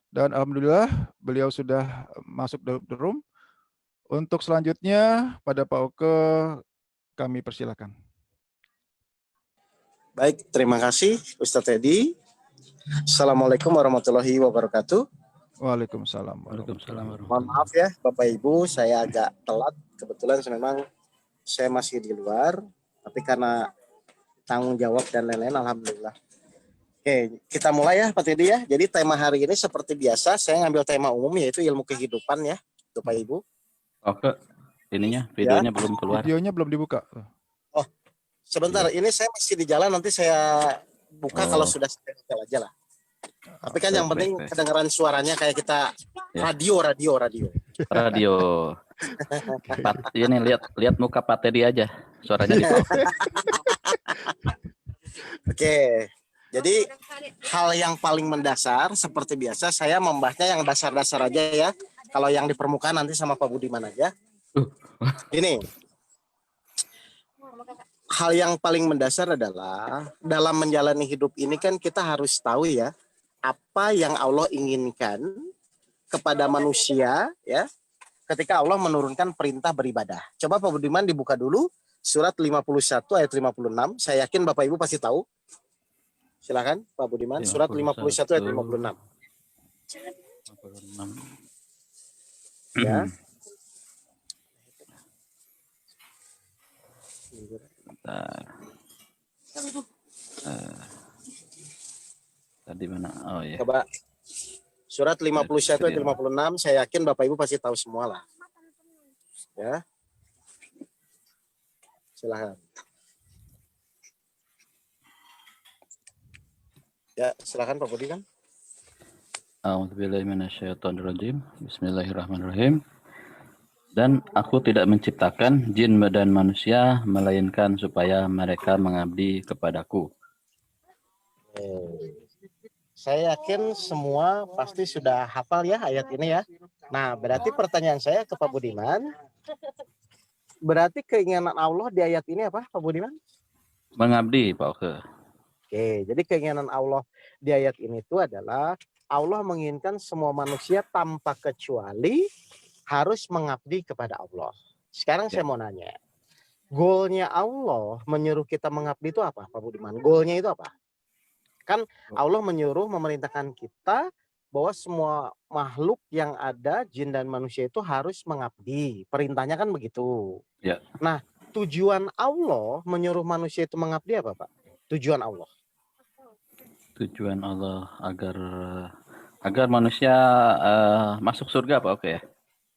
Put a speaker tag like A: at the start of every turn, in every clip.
A: Dan alhamdulillah beliau sudah masuk dalam the room. Untuk selanjutnya pada Pak Oke kami persilakan.
B: Baik, terima kasih Ustadz Edi. Assalamualaikum warahmatullahi wabarakatuh.
A: Waalaikumsalam.
B: Mohon maaf ya Bapak Ibu, saya agak telat. Kebetulan memang saya masih di luar, tapi karena tanggung jawab dan lain-lain, alhamdulillah. Oke, kita mulai ya Pak Teddy ya. Jadi tema hari ini seperti biasa, saya ngambil tema umum yaitu ilmu kehidupan ya, Bapak Ibu.
C: Oke, videonya belum keluar.
A: Videonya belum dibuka.
B: Oh, sebentar, ini saya masih di jalan, nanti saya buka kalau sudah selesai aja lah. Tapi kan yang penting kedengaran suaranya kayak kita radio.
C: Ini lihat muka Pak Teddy aja, suaranya di bawah.
B: Oke. Jadi hal yang paling mendasar seperti biasa saya membahasnya yang dasar-dasar aja ya. Kalau yang di permukaan nanti sama Pak Budiman aja. Ini hal yang paling mendasar adalah dalam menjalani hidup ini kan kita harus tahu ya apa yang Allah inginkan kepada manusia ya ketika Allah menurunkan perintah beribadah. Coba Pak Budiman dibuka dulu surat 51 ayat 56. Saya yakin Bapak Ibu pasti tahu. Silakan Pak Budiman, surat 51 ayat 56. Ya.
C: Tadi mana? Oh ya.
B: Coba surat 51 ayat 56, saya yakin Bapak Ibu pasti tahu semua lah. Ya. Silakan. Ya, silakan Pak Budiman.
C: A'udzubillahiminasyaitonirrajim. Bismillahirrahmanirrahim. Dan aku tidak menciptakan jin dan manusia melainkan supaya mereka mengabdi kepadaku.
B: Saya yakin semua pasti sudah hafal ya ayat ini ya. Nah, berarti pertanyaan saya ke Pak Budiman, berarti keinginan Allah di ayat ini apa Pak Budiman?
C: Mengabdi, Pak Oke.
B: Oke, jadi keinginan Allah di ayat ini itu adalah Allah menginginkan semua manusia tanpa kecuali harus mengabdi kepada Allah. Sekarang saya mau nanya, goalnya Allah menyuruh kita mengabdi itu apa Pak Budiman? Goalnya itu apa? Kan Allah menyuruh memerintahkan kita bahwa semua makhluk yang ada, jin dan manusia itu harus mengabdi. Perintahnya kan begitu.
C: Ya.
B: Nah, tujuan Allah menyuruh manusia itu mengabdi apa Pak? Tujuan Allah.
C: Tujuan Allah agar manusia masuk surga Pak Oke ya?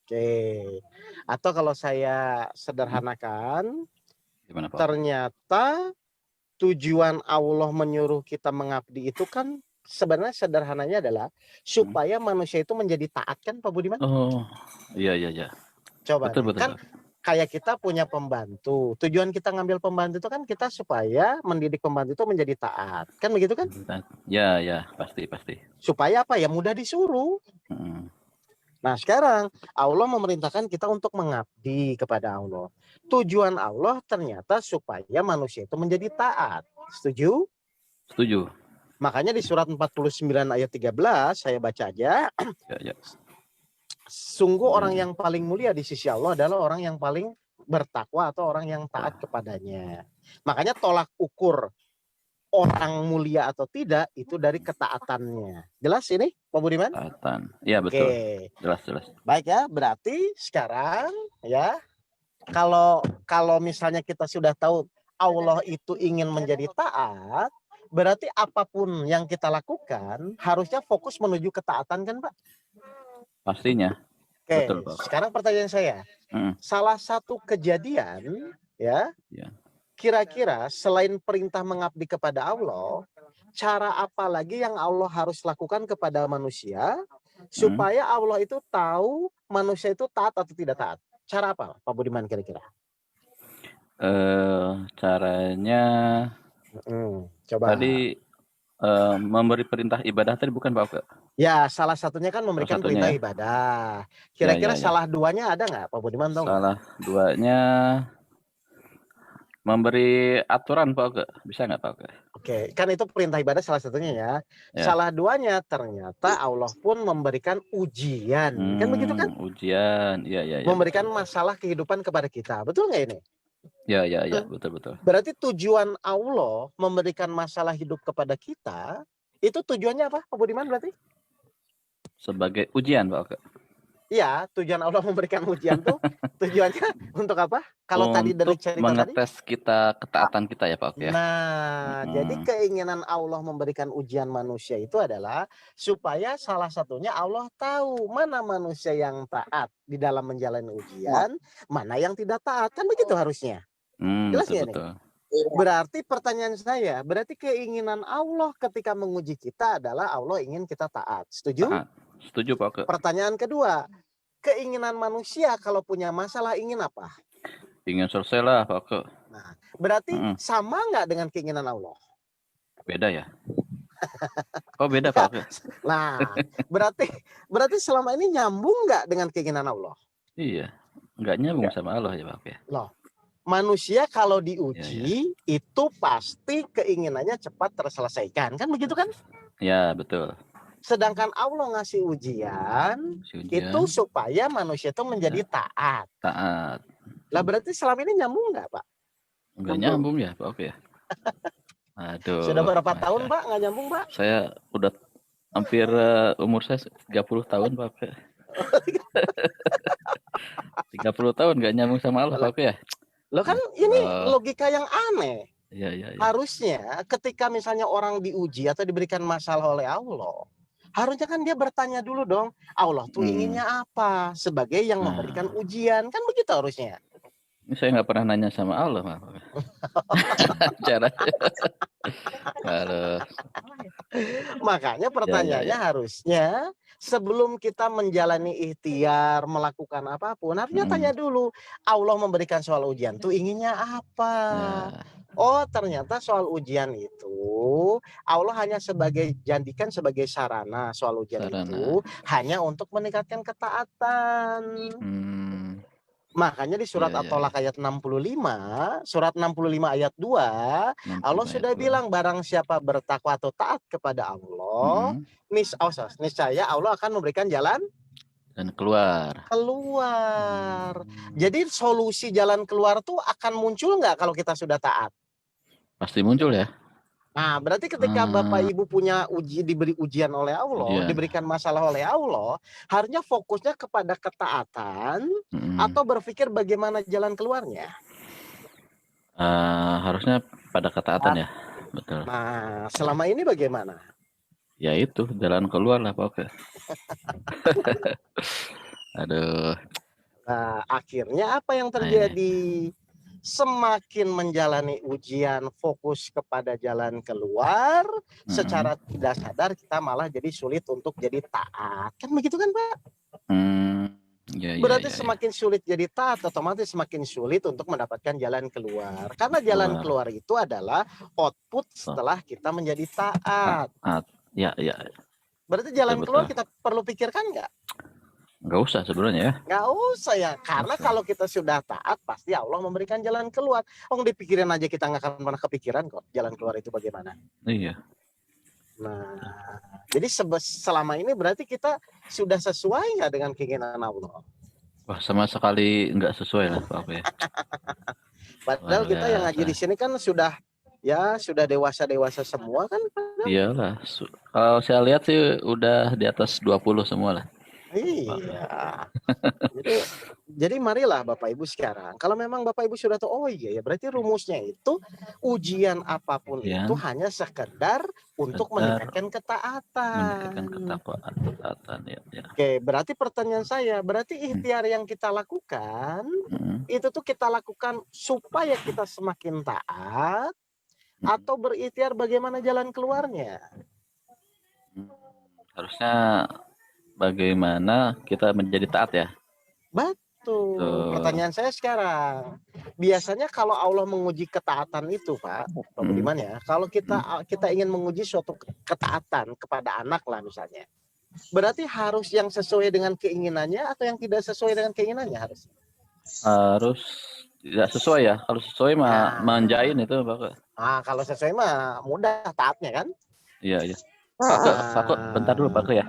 B: Oke. Atau kalau saya sederhanakan,
C: gimana Pak?
B: Ternyata tujuan Allah menyuruh kita mengabdi itu kan sebenarnya sederhananya adalah supaya manusia itu menjadi taat kan Pak Budiman?
C: Oh, iya.
B: Coba
C: betul.
B: Kan kayak kita punya pembantu. Tujuan kita ngambil pembantu itu kan kita supaya mendidik pembantu itu menjadi taat. Kan begitu kan?
C: Ya, pasti.
B: Supaya apa ya? Mudah disuruh. Nah, sekarang Allah memerintahkan kita untuk mengabdi kepada Allah. Tujuan Allah ternyata supaya manusia itu menjadi taat. Setuju?
C: Setuju.
B: Makanya di surat 49 ayat 13 saya baca aja.
C: Ya.
B: Sungguh orang yang paling mulia di sisi Allah adalah orang yang paling bertakwa atau orang yang taat kepadanya. Makanya tolak ukur orang mulia atau tidak itu dari ketaatannya. Jelas ini Pak Budiman?
C: Ketaatan. Iya betul. Oke. Jelas.
B: Baik ya, berarti sekarang ya kalau misalnya kita sudah tahu Allah itu ingin menjadi taat, berarti apapun yang kita lakukan harusnya fokus menuju ketaatan kan Pak?
C: Pastinya.
B: Oke,
C: betul, Pak.
B: Sekarang pertanyaan saya, salah satu kejadian ya, kira-kira selain perintah mengabdi kepada Allah, cara apa lagi yang Allah harus lakukan kepada manusia supaya Allah itu tahu manusia itu taat atau tidak taat? Cara apa, Pak Budiman kira-kira?
C: Caranya, coba. Tadi memberi perintah ibadah tadi bukan Pak Oke?
B: Ya, salah satunya kan memberikan perintah ibadah. Kira-kira salah duanya ada nggak Pak Budiman tahu?
C: Salah duanya Memberi aturan Pak Oke, bisa nggak Pak Oke?
B: Oke, kan itu perintah ibadah salah satunya ya.
C: Ya.
B: Salah duanya ternyata Allah pun memberikan ujian, kan begitu kan?
C: Ujian, ya.
B: Memberikan
C: Betul.
B: masalah kehidupan kepada kita, betul nggak ini?
C: Ya, betul.
B: Berarti tujuan Allah memberikan masalah hidup kepada kita, itu tujuannya apa, Pak Budiman berarti?
C: Sebagai ujian Pak Oke.
B: Iya, tujuan Allah memberikan ujian tuh tujuannya untuk apa? Kalau tadi dari
C: Untuk
B: cerita tadi.
C: mengetes kita, ketaatan kita ya Pak Oke ya.
B: Nah, jadi keinginan Allah memberikan ujian manusia itu adalah supaya salah satunya Allah tahu mana manusia yang taat di dalam menjalani ujian, mana yang tidak taat. Kan begitu harusnya. Jelas nggak nih?
C: Betul.
B: Berarti pertanyaan saya, berarti keinginan Allah ketika menguji kita adalah Allah ingin kita taat. Setuju?
C: Taat. Setuju Pak Oke.
B: Pertanyaan kedua, keinginan manusia kalau punya masalah ingin apa?
C: Ingin selesai lah Pak Oke.
B: Nah, berarti sama nggak dengan keinginan Allah?
C: Beda ya? Oh beda Pak Oke.
B: Nah, berarti selama ini nyambung nggak dengan keinginan Allah?
C: Iya, nggak nyambung sama Allah ya Pak Oke.
B: Loh, manusia kalau diuji itu pasti keinginannya cepat terselesaikan, kan begitu kan?
C: Ya betul.
B: Sedangkan Allah ngasih ujian itu supaya manusia itu menjadi taat.
C: Taat.
B: Lah berarti selama ini nyambung nggak Pak?
C: Nggak nyambung ya Pak Oke ya? Aduh.
B: Sudah berapa tahun Pak nggak nyambung Pak?
C: Saya udah hampir umur saya 30 tahun Pak Oke. 30 tahun nggak nyambung sama Allah Pak Oke ya?
B: Loh kan ini logika yang aneh.
C: Iya.
B: Harusnya ketika misalnya orang diuji atau diberikan masalah oleh Allah, harusnya kan dia bertanya dulu dong, Allah tuh inginnya apa sebagai yang memberikan ujian, kan begitu harusnya.
C: Ini saya nggak pernah nanya sama Allah, Pak. Caranya.
B: Makanya pertanyaannya harusnya sebelum kita menjalani ikhtiar, melakukan apapun, harusnya tanya dulu, Allah memberikan soal ujian tuh inginnya apa? Oh, ternyata soal ujian itu Allah hanya jadikan sebagai sarana. Soal ujian itu hanya untuk meningkatkan ketaatan. Makanya di surat At-Tolak ayat 65, surat 65 ayat 2, Allah sudah bilang barang siapa bertakwa atau taat kepada Allah, niscaya Allah akan memberikan jalan
C: dan keluar.
B: Jadi solusi jalan keluar tuh akan muncul nggak kalau kita sudah taat?
C: Pasti muncul ya.
B: Nah, berarti ketika Bapak Ibu diberi ujian oleh Allah, diberikan masalah oleh Allah, harusnya fokusnya kepada ketaatan atau berpikir bagaimana jalan keluarnya?
C: Harusnya pada ketaatan ya, betul.
B: Nah, selama ini bagaimana?
C: Ya itu jalan keluar lah Pak Oke. Aduh.
B: Nah, akhirnya apa yang terjadi? Semakin menjalani ujian fokus kepada jalan keluar, secara tidak sadar kita malah jadi sulit untuk jadi taat. Kan begitu kan Pak? Berarti semakin sulit jadi taat, otomatis semakin sulit untuk mendapatkan jalan keluar. Karena jalan keluar itu adalah output setelah kita menjadi taat.
C: Ya.
B: Berarti jalan keluar kita perlu pikirkan nggak?
C: Nggak usah sebenarnya ya.
B: Nggak usah ya, karena kalau kita sudah taat pasti Allah memberikan jalan keluar. Dipikirin aja kita nggak akan pernah kepikiran kok jalan keluar itu bagaimana.
C: Iya.
B: Nah, jadi selama ini berarti kita sudah sesuai nggak dengan keinginan Allah?
C: Wah, sama sekali nggak sesuai lah Pak ya.
B: Padahal kita yang ngaji di sini kan sudah dewasa semua kan.
C: Iyalah. Kalau saya lihat sih udah di atas 20 semua lah.
B: Iya. Jadi marilah Bapak Ibu sekarang. Kalau memang Bapak Ibu sudah tahu, berarti rumusnya itu ujian apapun itu hanya sekedar untuk meningkatkan ketaatan. Oke, berarti pertanyaan saya, berarti ikhtiar yang kita lakukan itu tuh kita lakukan supaya kita semakin taat atau berikhtiar bagaimana jalan keluarnya?
C: Harusnya bagaimana kita menjadi taat ya?
B: Betul. Pertanyaan saya sekarang, biasanya kalau Allah menguji ketaatan itu, Pak Budiman ya, kalau kita ingin menguji suatu ketaatan kepada anak lah misalnya, berarti harus yang sesuai dengan keinginannya atau yang tidak sesuai dengan keinginannya harus?
C: Harus tidak sesuai ya. Kalau sesuai mah
B: Nah,
C: manjain itu Pak.
B: kalau sesuai mah mudah taatnya kan?
C: Iya, iya. Pak, bentar dulu Pak ya.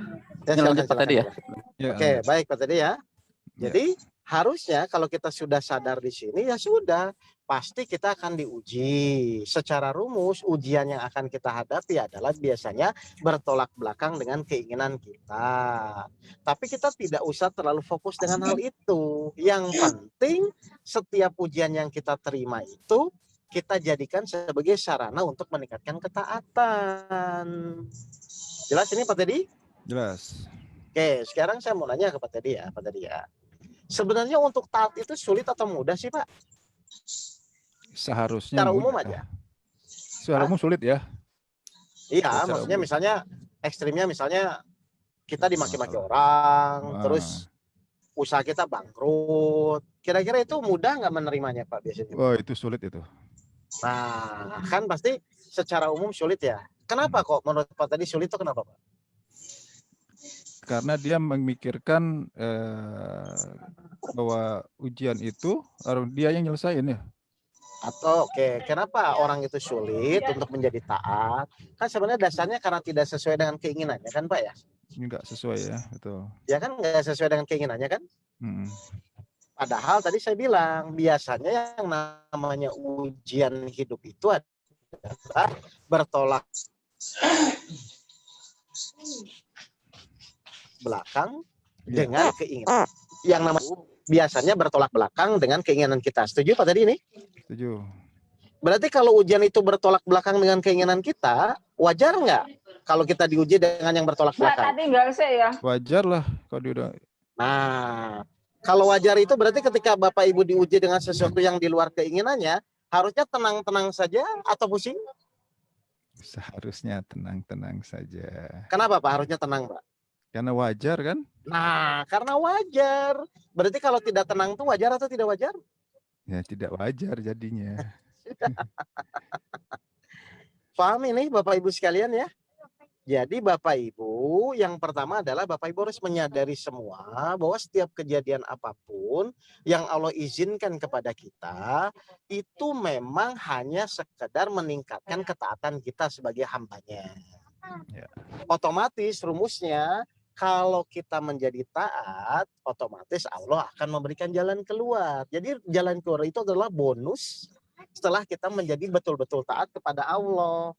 B: Ya,
C: Ini lanjut Pak
B: silakan,
C: tadi ya.
B: silakan.
A: Ya,
B: Oke,
A: lanjut.
B: baik Pak tadi ya.
A: Ya.
B: Jadi harusnya kalau kita sudah sadar di sini ya sudah, pasti kita akan diuji. Secara rumus ujian yang akan kita hadapi adalah biasanya bertolak belakang dengan keinginan kita. Tapi kita tidak usah terlalu fokus dengan hal itu. Yang penting setiap ujian yang kita terima itu kita jadikan sebagai sarana untuk meningkatkan ketaatan. Jelas ini Pak Teddy?
A: Jelas.
B: Oke, sekarang saya mau nanya ke Pak Teddy ya, Pak Teddy ya. Sebenarnya untuk taat itu sulit atau mudah sih Pak?
A: Seharusnya
B: Secara
A: mudah.
B: umum aja.
A: Secara umum sulit ya.
B: Iya,
A: Secara
B: maksudnya
A: umum.
B: misalnya ekstrimnya misalnya kita dimaki-maki orang, terus usaha kita bangkrut. Kira-kira itu mudah nggak menerimanya Pak biasanya?
A: Oh, itu sulit itu.
B: Nah, kan pasti secara umum sulit ya. Kenapa kok menurut Pak tadi sulit itu kenapa Pak?
A: Karena dia memikirkan bahwa ujian itu harus dia yang nyelesain ya.
B: Atau oke, kenapa orang itu sulit untuk menjadi taat? Kan sebenarnya dasarnya karena tidak sesuai dengan keinginannya kan Pak ya?
A: Enggak sesuai ya, betul.
B: Ya kan nggak sesuai dengan keinginannya kan? Padahal tadi saya bilang biasanya yang namanya ujian hidup itu adalah bertolak belakang dengan keinginan. Yang namanya biasanya bertolak belakang dengan keinginan kita. Setuju Pak tadi ini?
A: Setuju.
B: Berarti kalau ujian itu bertolak belakang dengan keinginan kita, wajar nggak kalau kita diuji dengan yang bertolak belakang?
A: Wajar lah kalau dia udah.
B: Nah, kalau wajar itu berarti ketika Bapak Ibu diuji dengan sesuatu yang di luar keinginannya, harusnya tenang-tenang saja atau pusing?
A: Seharusnya tenang-tenang saja.
B: Kenapa Pak harusnya tenang Pak?
A: Karena wajar kan?
B: Nah, karena wajar. Berarti kalau tidak tenang itu wajar atau tidak wajar?
A: Ya tidak wajar jadinya.
B: Paham ini Bapak Ibu sekalian ya? Jadi Bapak Ibu yang pertama adalah Bapak Ibu harus menyadari semua bahwa setiap kejadian apapun yang Allah izinkan kepada kita itu memang hanya sekedar meningkatkan ketaatan kita sebagai hambanya.
A: Ya.
B: Otomatis rumusnya kalau kita menjadi taat, otomatis Allah akan memberikan jalan keluar. Jadi jalan keluar itu adalah bonus setelah kita menjadi betul-betul taat kepada Allah.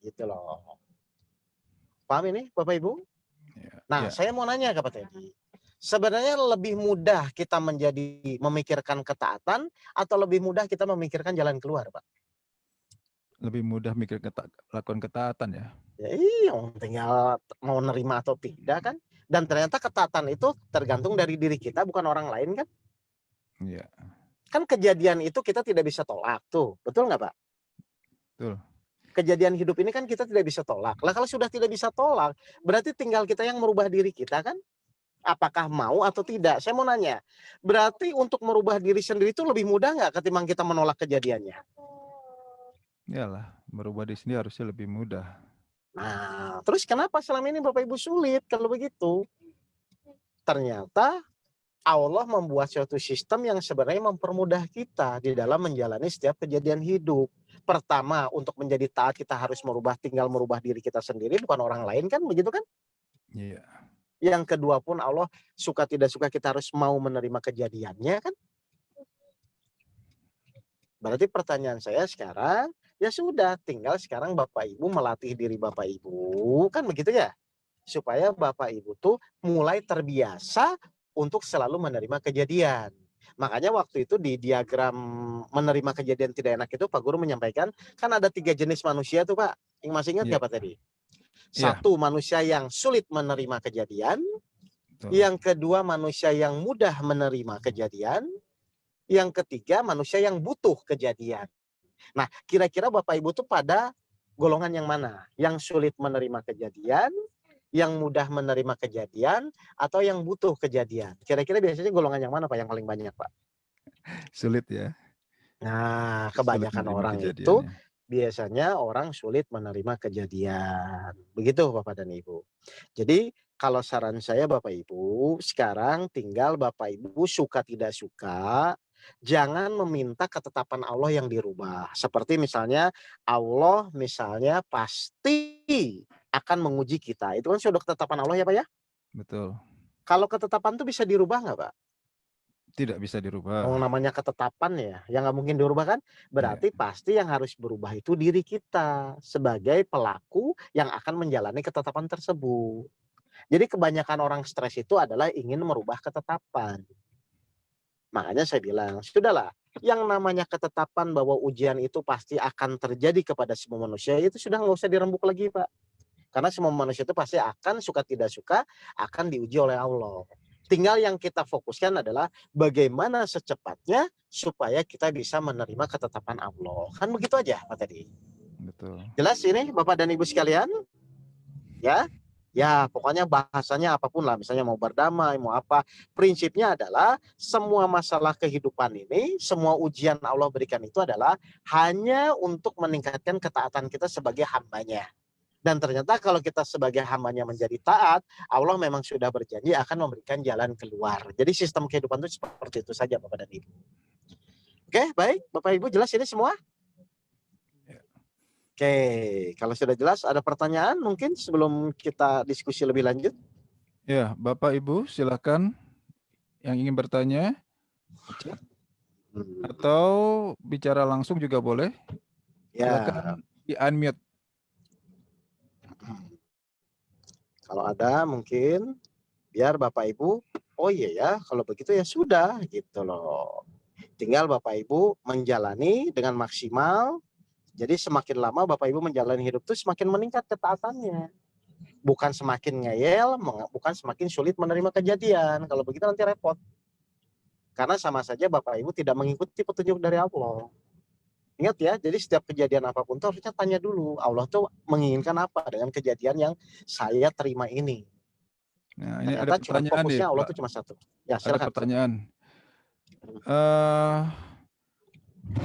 B: Gitu loh. Paham ini Bapak Ibu? Nah, saya mau nanya ke Pak Teddy. Sebenarnya lebih mudah kita memikirkan ketaatan atau lebih mudah kita memikirkan jalan keluar, Pak?
A: Lebih mudah lakukan ketaatan ya.
B: Ya iya, tinggal mau nerima atau tidak kan. Dan ternyata ketaatan itu tergantung dari diri kita, bukan orang lain kan.
A: Iya.
B: Kan kejadian itu kita tidak bisa tolak tuh, betul nggak Pak?
A: Betul.
B: Kejadian hidup ini kan kita tidak bisa tolak. Lah kalau sudah tidak bisa tolak, berarti tinggal kita yang merubah diri kita kan? Apakah mau atau tidak? Saya mau nanya, berarti untuk merubah diri sendiri itu lebih mudah nggak ketimbang kita menolak kejadiannya?
A: Iyalah, merubah diri sendiri harusnya lebih mudah.
B: Nah, terus kenapa selama ini Bapak Ibu sulit kalau begitu? Ternyata Allah membuat suatu sistem yang sebenarnya mempermudah kita di dalam menjalani setiap kejadian hidup. Pertama, untuk menjadi taat kita harus tinggal merubah diri kita sendiri, bukan orang lain kan, begitu kan?
A: Iya.
B: Yang kedua pun Allah suka tidak suka kita harus mau menerima kejadiannya kan? Berarti pertanyaan saya sekarang, ya sudah, tinggal sekarang Bapak Ibu melatih diri Bapak Ibu, kan begitu ya? Supaya Bapak Ibu tuh mulai terbiasa untuk selalu menerima kejadian. Makanya waktu itu di diagram menerima kejadian tidak enak itu Pak Guru menyampaikan, kan ada 3 jenis manusia tuh Pak. Yang masih ingat nggak Pak tadi? Satu, manusia yang sulit menerima kejadian. Yang kedua, manusia yang mudah menerima kejadian. Yang ketiga, manusia yang butuh kejadian. Nah, kira-kira Bapak Ibu tuh pada golongan yang mana? Yang sulit menerima kejadian, yang mudah menerima kejadian, atau yang butuh kejadian? Kira-kira biasanya golongan yang mana Pak yang paling banyak Pak?
A: Sulit ya.
B: Nah, kebanyakan orang itu biasanya orang sulit menerima kejadian. Begitu Bapak dan Ibu. Jadi Kalau saran saya Bapak Ibu, sekarang tinggal Bapak Ibu suka tidak suka, jangan meminta ketetapan Allah yang dirubah. Seperti misalnya Allah misalnya pasti akan menguji kita. Itu kan sudah ketetapan Allah ya Pak ya?
A: Betul.
B: Kalau ketetapan itu bisa dirubah nggak Pak?
A: Tidak bisa dirubah.
B: Oh, namanya ketetapan ya, yang nggak mungkin dirubah kan? Berarti pasti yang harus berubah itu diri kita sebagai pelaku yang akan menjalani ketetapan tersebut. Jadi kebanyakan orang stres itu adalah ingin merubah ketetapan. Makanya saya bilang, sudahlah, yang namanya ketetapan bahwa ujian itu pasti akan terjadi kepada semua manusia, itu sudah nggak usah dirembuk lagi, Pak. Karena semua manusia itu pasti akan, suka tidak suka, akan diuji oleh Allah. Tinggal yang kita fokuskan adalah bagaimana secepatnya supaya kita bisa menerima ketetapan Allah. Kan begitu aja, Pak tadi.
A: Betul.
B: Jelas ini, Bapak dan Ibu sekalian? Ya? Ya, pokoknya bahasanya apapun lah, misalnya mau berdamai, mau apa. Prinsipnya adalah semua masalah kehidupan ini, semua ujian Allah berikan itu adalah hanya untuk meningkatkan ketaatan kita sebagai hambanya. Dan ternyata kalau kita sebagai hambanya menjadi taat, Allah memang sudah berjanji akan memberikan jalan keluar. Jadi sistem kehidupan itu seperti itu saja Bapak dan Ibu. Oke, baik. Bapak Ibu jelas ini semua? Oke, kalau sudah jelas ada pertanyaan mungkin sebelum kita diskusi lebih lanjut?
A: Ya, Bapak Ibu silakan yang ingin bertanya atau bicara langsung juga boleh. Silakan di-unmute.
B: Kalau ada mungkin biar Bapak Ibu, oh iya ya, kalau begitu ya sudah gitu loh. Tinggal Bapak Ibu menjalani dengan maksimal. Jadi semakin lama Bapak Ibu menjalani hidup itu semakin meningkat ketaatannya. Bukan semakin ngeyel, bukan semakin sulit menerima kejadian. Kalau begitu nanti repot. Karena sama saja Bapak Ibu tidak mengikuti petunjuk dari Allah. Ingat ya, jadi setiap kejadian apapun itu harusnya tanya dulu. Allah tuh menginginkan apa dengan kejadian yang saya terima ini.
A: Nah, ini
B: Ternyata
A: ada pertanyaan nih,
B: Allah
A: Pak.
B: tuh cuma satu. Ya, silakan.
A: Ada pertanyaan.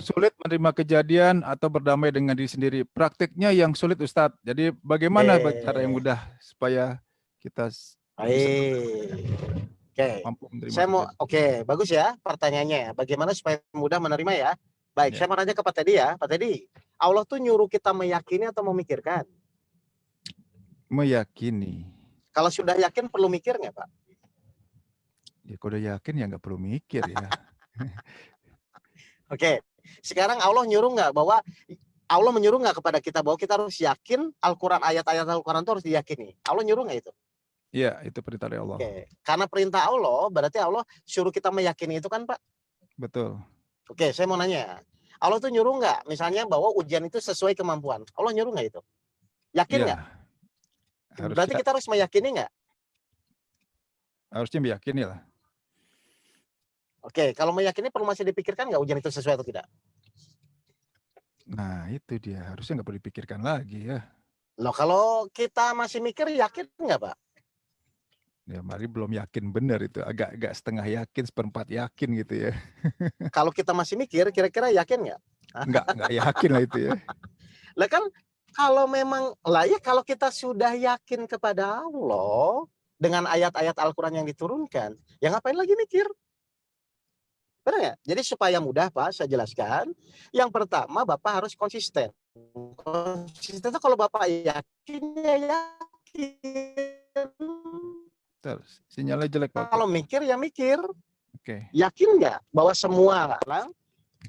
A: Sulit menerima kejadian atau berdamai dengan diri sendiri. Praktiknya yang sulit Ustadz. Jadi bagaimana cara yang mudah supaya kita mampu menerima
B: saya mau bagus ya pertanyaannya ya. Bagaimana supaya mudah menerima ya? Baik, saya mau nanya ke Pak Teddy ya. Pak Teddy, Allah tuh nyuruh kita meyakini atau memikirkan?
A: Meyakini.
B: Kalau sudah yakin perlu mikir nggak Pak?
A: Ya kalau udah yakin ya nggak perlu mikir ya.
B: Oke, sekarang Allah nyuruh nggak bahwa Allah menyuruh nggak kepada kita bahwa kita harus yakin Al-Quran, ayat-ayat Al-Quran itu harus diyakini. Allah nyuruh nggak itu?
A: Iya, itu perintah dari Allah.
B: Oke, karena perintah Allah berarti Allah suruh kita meyakini itu kan Pak?
A: Betul.
B: Oke, saya mau nanya, Allah tuh nyuruh nggak misalnya bahwa ujian itu sesuai kemampuan? Allah nyuruh nggak itu? Yakin nggak? Berarti kita harus meyakini nggak?
A: Harusnya meyakini lah.
B: Oke, kalau meyakini perlu masih dipikirkan nggak ujian itu sesuai atau tidak?
A: Nah itu dia, harusnya nggak perlu dipikirkan lagi ya.
B: Loh kalau kita masih mikir yakin nggak Pak?
A: Ya mari belum yakin benar itu, agak setengah yakin, seperempat yakin gitu ya.
B: Kalau kita masih mikir, kira-kira yakin nggak?
A: Nggak yakin lah itu ya.
B: Lah kan kalau memang kalau kita sudah yakin kepada Allah dengan ayat-ayat Al-Quran yang diturunkan, ya ngapain lagi mikir? Benar ya? Jadi supaya mudah Pak, saya jelaskan. Yang pertama Bapak harus konsisten. Konsisten itu kalau Bapak yakin ya yakin.
A: Sinyalnya jelek Pak.
B: Kalau mikir ya mikir.
A: Oke.
B: Yakin nggak bahwa semua?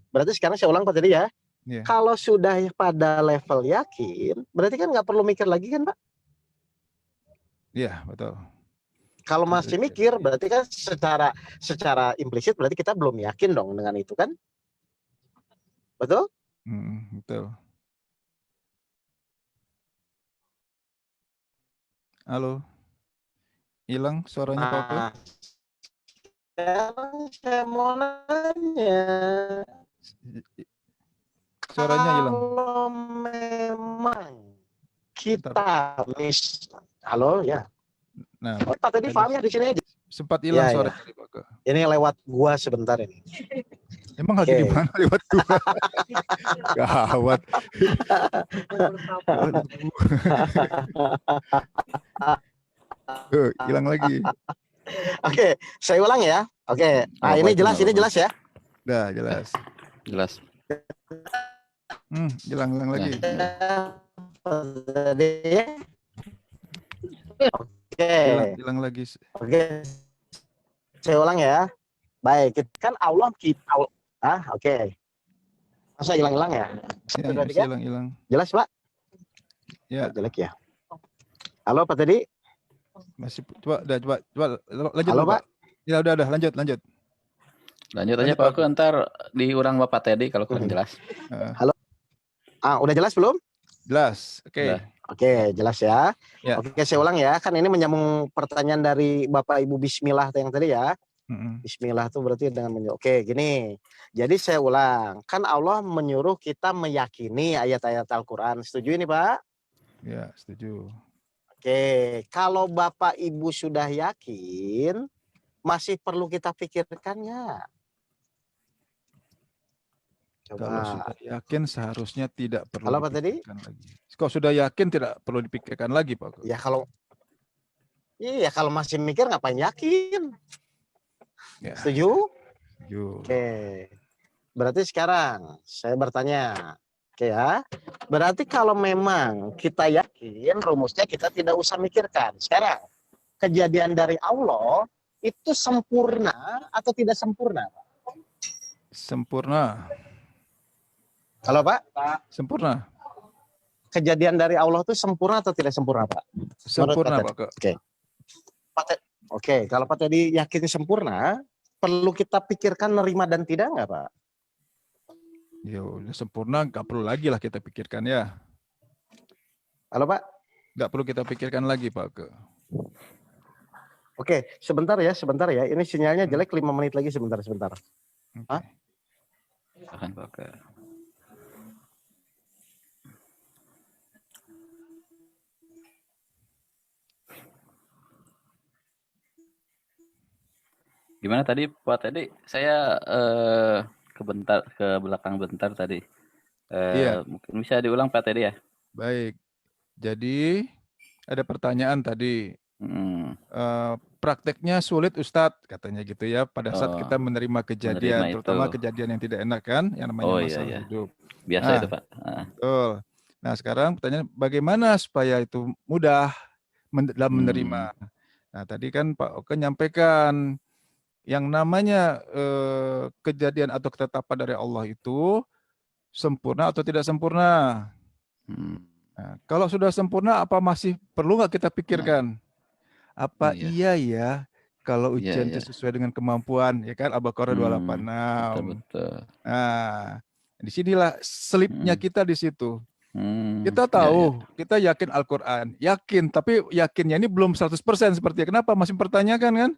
B: Berarti sekarang saya ulang Pak tadi ya. Yeah. Kalau sudah pada level yakin, berarti kan nggak perlu mikir lagi kan Pak?
A: Iya, betul.
B: Kalau masih mikir, berarti kan secara implisit berarti kita belum yakin dong dengan itu kan? Betul?
A: Betul. Halo, hilang suaranya Pak Oke?
B: Sekarang saya mau nanya.
A: Suaranya hilang.
B: Kalau memang kita halo ya.
A: Nah,
B: tadi fahamnya di sini aja.
A: Sempat hilang suara tadi Pak.
B: Ini lewat gua sebentar ini.
A: Emang lagi di mana lewat gua? Gawat. Hilang lagi.
B: Oke, saya ulang ya. Oke. Nah, ini jelas ya.
A: Udah jelas.
C: Jelas.
A: Hilang lagi.
B: Oke.
A: Hilang lagi.
B: Oke. Saya ulang ya. Baik, kan Allah kita. Oke. Masa hilang-hilang ya?
A: Ya, hilang.
B: Jelas, Pak?
A: Ya.
B: Jelek ya. Halo, Pak Teddy?
A: Masih coba lanjut.
B: Halo,
A: dulu,
B: Pak.
A: Ya udah lanjut.
C: Lanjut aja Pak Oke, ntar diurang Bapak Teddy kalau kurang jelas.
B: Halo. Udah jelas belum?
A: Jelas. Oke.
B: Oke, jelas ya.
A: Ya.
B: Oke, saya ulang ya. Kan ini menyambung pertanyaan dari Bapak Ibu Bismillah yang tadi ya. Bismillah itu berarti dengan menyuruh. Oke, gini. Jadi saya ulang. Kan Allah menyuruh kita meyakini ayat-ayat Al-Quran. Setuju ini, Pak?
A: Ya, setuju.
B: Oke, kalau Bapak Ibu sudah yakin, masih perlu kita pikirkan nggak?
A: Kalau sudah yakin seharusnya tidak perlu
B: Halo, Pak Teddy?
A: lagi. Kok sudah yakin tidak perlu dipikirkan lagi, Pak?
B: Ya kalau masih mikir ngapain yakin?
A: Ya.
B: Setuju?
A: Setuju.
B: Oke. Berarti sekarang saya bertanya. Oke ya. Berarti kalau memang kita yakin, rumusnya kita tidak usah mikirkan. Sekarang, kejadian dari Allah itu sempurna atau tidak sempurna?
A: Sempurna.
B: Halo, Pak?
A: Sempurna.
B: Kejadian dari Allah itu sempurna atau tidak sempurna, Pak?
A: Sempurna, Pak.
B: Oke, kalau Pak Teddy yakin sempurna, perlu kita pikirkan nerima dan tidak nggak, Pak?
A: Ya udah sempurna, nggak perlu lagi lah kita pikirkan ya.
B: Halo, Pak?
A: Nggak perlu kita pikirkan lagi, Pak.
B: Oke, sebentar ya. Ini sinyalnya jelek, 5 menit lagi, sebentar.
A: Okay.
C: Akan Pak. Gimana tadi Pak Teddy? Saya ke belakang bentar tadi.
A: Iya.
C: Mungkin bisa diulang Pak Teddy ya?
A: Baik. Jadi ada pertanyaan tadi. Prakteknya sulit Ustadz, katanya gitu ya. Pada saat kita menerima kejadian, terutama kejadian yang tidak enak kan, yang namanya masalah hidup.
C: Biasa itu Pak.
A: Betul. Nah sekarang pertanyaan, bagaimana supaya itu mudah dalam menerima? Nah tadi kan Pak Oke nyampaikan yang namanya kejadian atau ketetapan dari Allah itu sempurna atau tidak sempurna. Nah, kalau sudah sempurna, apa masih perlu nggak kita pikirkan? Apa iya ya kalau ujian itu sesuai dengan kemampuan, ya kan? Al-Baqarah 286.
C: Betul.
A: Nah, disinilah selipnya kita di situ. Kita tahu, kita yakin Al-Quran, yakin, tapi yakinnya ini belum 100% sepertinya. Kenapa? Masih mempertanyakan kan?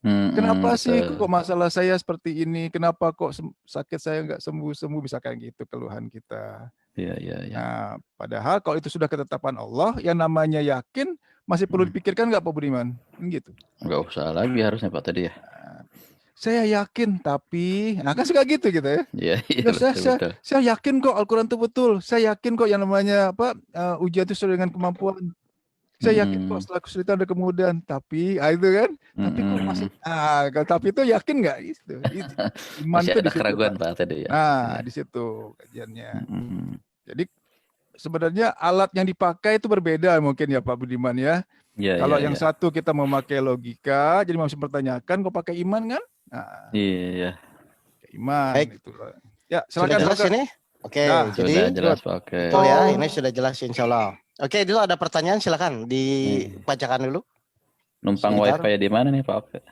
A: Kenapa sih kok masalah saya seperti ini? Kenapa kok sakit saya nggak sembuh-sembuh? Misalkan gitu keluhan kita. Nah, padahal kalau itu sudah ketetapan Allah, yang namanya yakin masih perlu dipikirkan nggak Pak Budiman? Gitu.
C: Nggak usah lagi harusnya Pak tadi ya.
A: Saya yakin tapi, nah kan suka gitu ya.
C: Betul.
A: Saya yakin kok Al-Quran itu betul. Saya yakin kok yang namanya ujian itu sesuai dengan kemampuan. Saya yakin kok setelah kesulitan ada kemudahan, tapi itu kan, tapi kok masih, tapi itu yakin nggak? Itu iman
C: masih
A: itu
C: ada keraguan Pak tadi ya.
A: Nah, di situ kajiannya. Jadi sebenarnya alat yang dipakai itu berbeda mungkin ya Pak Budiman ya. Kalau yang satu kita memakai logika, jadi masih mempertanyakan kok pakai iman kan? Nah, iman.
B: Baik.
A: Gitu. Ya, silakan.
B: Sudah jelas ini? Oke, jadi
C: sudah jelas Pak. Oke.
B: Betul ya, ini sudah jelas insya Allah. Oke, dulu ada pertanyaan, silakan dibacakan dulu.
C: Numpang wifi di mana nih Pak? Oke.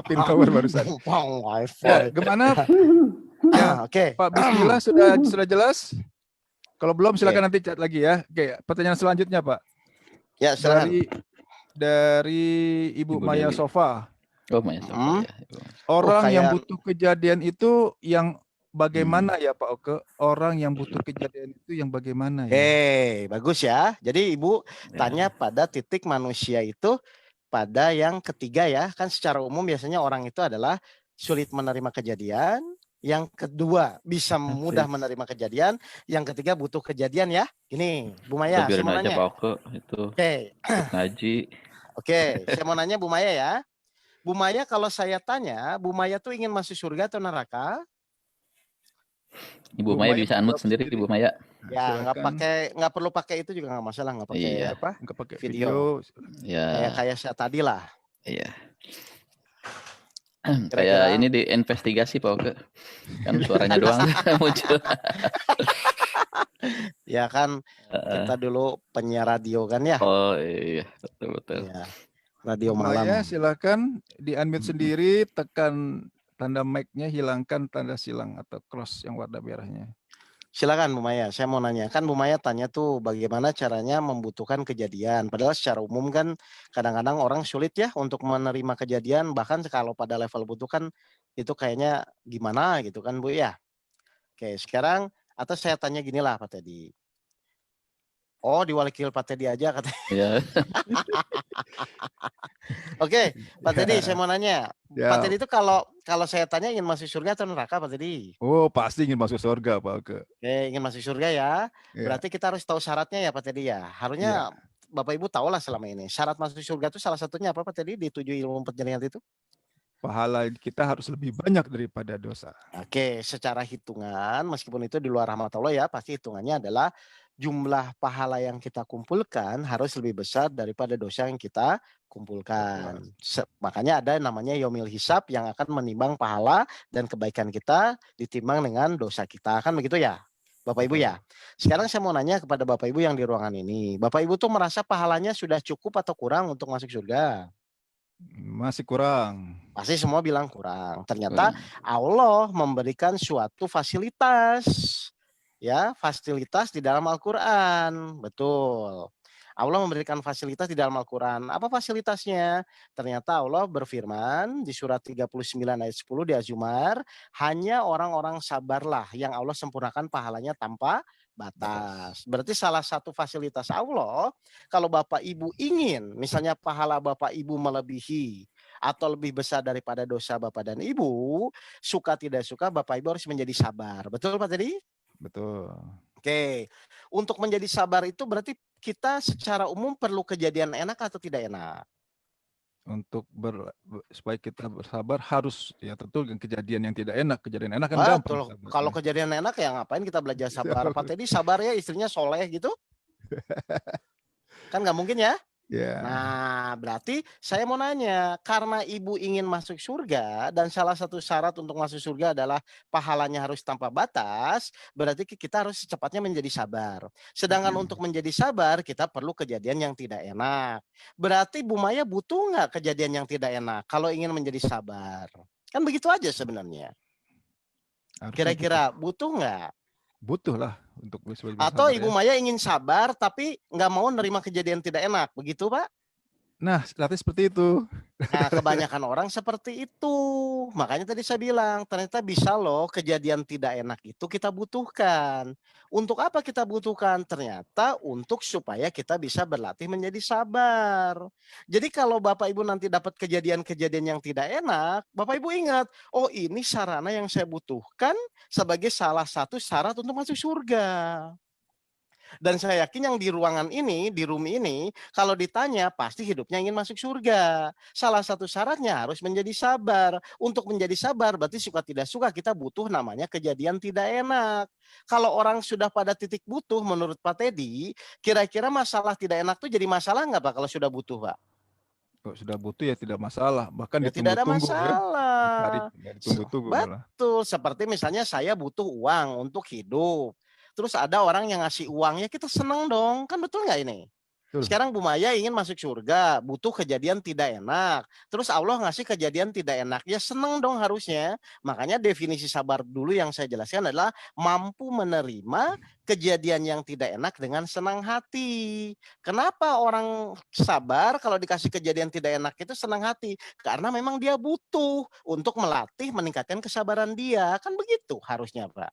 A: Pin tower barusan.
B: Numpang wifi.
A: Ya, gimana? Ya,
B: oke.
A: Pak Bismillah sudah jelas? Kalau belum silakan nanti chat lagi ya. Oke, pertanyaan selanjutnya Pak.
B: Ya, silakan.
A: Dari Ibu Maya
C: Dewi.
A: Sofa.
C: Oh, Maya Sofa.
A: Orang yang butuh kejadian itu yang bagaimana ya Pak Oke? Orang yang butuh kejadian itu yang bagaimana ya?
B: Bagus ya. Jadi Ibu tanya pada titik manusia itu pada yang ketiga ya. Kan secara umum biasanya orang itu adalah sulit menerima kejadian, Yang kedua, bisa mudah menerima kejadian. Yang ketiga, butuh kejadian ya. Ini, Bu Maya, saya
C: Biarin
B: mau
C: aja
B: nanya.
C: Pak Oke itu
B: Oke,
C: ikut ngaji.
B: oke, saya mau nanya Bu Maya ya. Bu Maya, kalau saya tanya, Bu Maya tuh ingin masuk surga atau neraka?
C: Ibu
A: Bu
C: Maya
A: Maya
C: bisa unmute
A: jawab
C: sendiri,
A: sendiri.
C: Bu Maya.
A: Nah,
B: Ya,
A: silakan.
B: nggak perlu pakai itu juga nggak masalah, nggak pakai
C: Iya.
B: apa
A: Nggak pakai
B: video.
A: video.
C: Ya,
B: Kayak saya tadi lah.
C: iya.
B: Kira-kira
C: Kayak ini diinvestigasi Pak Oke. Kan suaranya doang muncul.
B: ya kan kita dulu penyiar radio kan ya.
C: Oh iya, betul.
B: Ya, radio
A: Bu Maya
B: malam.
A: silakan di-unmute sendiri, tekan tanda mic-nya, hilangkan tanda silang atau cross yang warna merahnya.
B: Silakan Bu Maya, saya mau nanya. Kan Bu Maya tanya tuh bagaimana caranya membutuhkan kejadian. Padahal secara umum kan kadang-kadang orang sulit ya untuk menerima kejadian. Bahkan kalau pada level butuh kan itu kayaknya gimana gitu kan Bu ya. Oke, sekarang atau saya tanya gini lah Pak Teddy. Oh, diwakil Pak Teddy aja katanya.
C: Iya.
B: Oke, Pak Teddy saya mau nanya. Pak
A: Ya.
B: Teddy itu kalau saya tanya ingin masuk surga atau neraka Pak Teddy?
A: Oh, pasti ingin masuk surga, Pak Oke.
B: Oke, ingin masuk surga ya.
A: Ya.
B: Berarti kita harus tahu syaratnya ya Pak Teddy ya. Harusnya Bapak Ibu tahu lah selama ini. Syarat masuk surga itu salah satunya apa Pak Teddy di 7 ilmu penjelian itu?
A: Pahala kita harus lebih banyak daripada dosa.
B: Oke, secara hitungan meskipun itu di luar rahmat Allah ya, pasti hitungannya adalah jumlah pahala yang kita kumpulkan harus lebih besar daripada dosa yang kita kumpulkan. Makanya ada namanya Yomil Hisab yang akan menimbang pahala dan kebaikan kita ditimbang dengan dosa kita. Kan begitu ya? Bapak Ibu ya. Sekarang saya mau nanya kepada Bapak Ibu yang di ruangan ini. Bapak Ibu tuh merasa pahalanya sudah cukup atau kurang untuk masuk surga?
A: Masih kurang.
B: Pasti semua bilang kurang. Ternyata Allah memberikan suatu fasilitas. Ya, fasilitas di dalam Al-Qur'an. Betul. Allah memberikan fasilitas di dalam Al-Qur'an. Apa fasilitasnya? Ternyata Allah berfirman di surat 39 ayat 10 di Az-Zumar, hanya orang-orang sabarlah yang Allah sempurnakan pahalanya tanpa batas. Berarti salah satu fasilitas Allah, kalau Bapak Ibu ingin misalnya pahala Bapak Ibu melebihi atau lebih besar daripada dosa Bapak dan Ibu, suka tidak suka Bapak Ibu harus menjadi sabar. Betul Pak tadi?
A: Betul.
B: Oke. Untuk menjadi sabar itu berarti kita secara umum perlu kejadian enak atau tidak enak?
A: Untuk supaya kita bersabar harus ya tentu kejadian yang tidak enak. Kejadian enak kan gampang.
B: Betul. Kalau kejadian enak ya ngapain kita belajar sabar? Pak Teddy sabar ya istrinya soleh gitu? Kan nggak mungkin ya?
A: Ya.
B: Nah, berarti saya mau nanya, karena ibu ingin masuk surga dan salah satu syarat untuk masuk surga adalah pahalanya harus tanpa batas, berarti kita harus secepatnya menjadi sabar. Sedangkan untuk menjadi sabar, kita perlu kejadian yang tidak enak. Berarti Bu Maya butuh nggak kejadian yang tidak enak kalau ingin menjadi sabar? Kan begitu aja sebenarnya. Kira-kira butuh nggak?
A: Butuh lah untuk bisa
B: atau
A: sabar,
B: Ibu Maya ingin sabar tapi nggak mau nerima kejadian tidak enak, begitu Pak?
A: Nah, latih seperti itu.
B: Nah, kebanyakan orang seperti itu. Makanya tadi saya bilang, ternyata bisa loh kejadian tidak enak itu kita butuhkan. Untuk apa kita butuhkan? Ternyata untuk supaya kita bisa berlatih menjadi sabar. Jadi kalau Bapak Ibu nanti dapat kejadian-kejadian yang tidak enak, Bapak Ibu ingat, oh ini sarana yang saya butuhkan sebagai salah satu syarat untuk masuk surga. Dan saya yakin yang di ruangan ini, di room ini, kalau ditanya pasti hidupnya ingin masuk surga. Salah satu syaratnya harus menjadi sabar. Untuk menjadi sabar berarti suka tidak suka kita butuh namanya kejadian tidak enak. Kalau orang sudah pada titik butuh menurut Pak Teddy, kira-kira masalah tidak enak itu jadi masalah nggak Pak kalau sudah butuh Pak?
A: Kalau sudah butuh ya tidak masalah, bahkan
B: Ya tidak ada
A: ditunggu-tunggu
B: masalah.
A: ya. Ditunggu-tunggu malah.
B: Betul, seperti misalnya saya butuh uang untuk hidup. Terus ada orang yang ngasih uang, ya kita seneng dong. Kan betul nggak ini?
A: Betul.
B: Sekarang Bu Maya ingin masuk surga, butuh kejadian tidak enak. Terus Allah ngasih kejadian tidak enak, ya seneng dong harusnya. Makanya definisi sabar dulu yang saya jelaskan adalah mampu menerima kejadian yang tidak enak dengan senang hati. Kenapa orang sabar kalau dikasih kejadian tidak enak itu senang hati? Karena memang dia butuh untuk melatih meningkatkan kesabaran dia. Kan begitu harusnya Pak.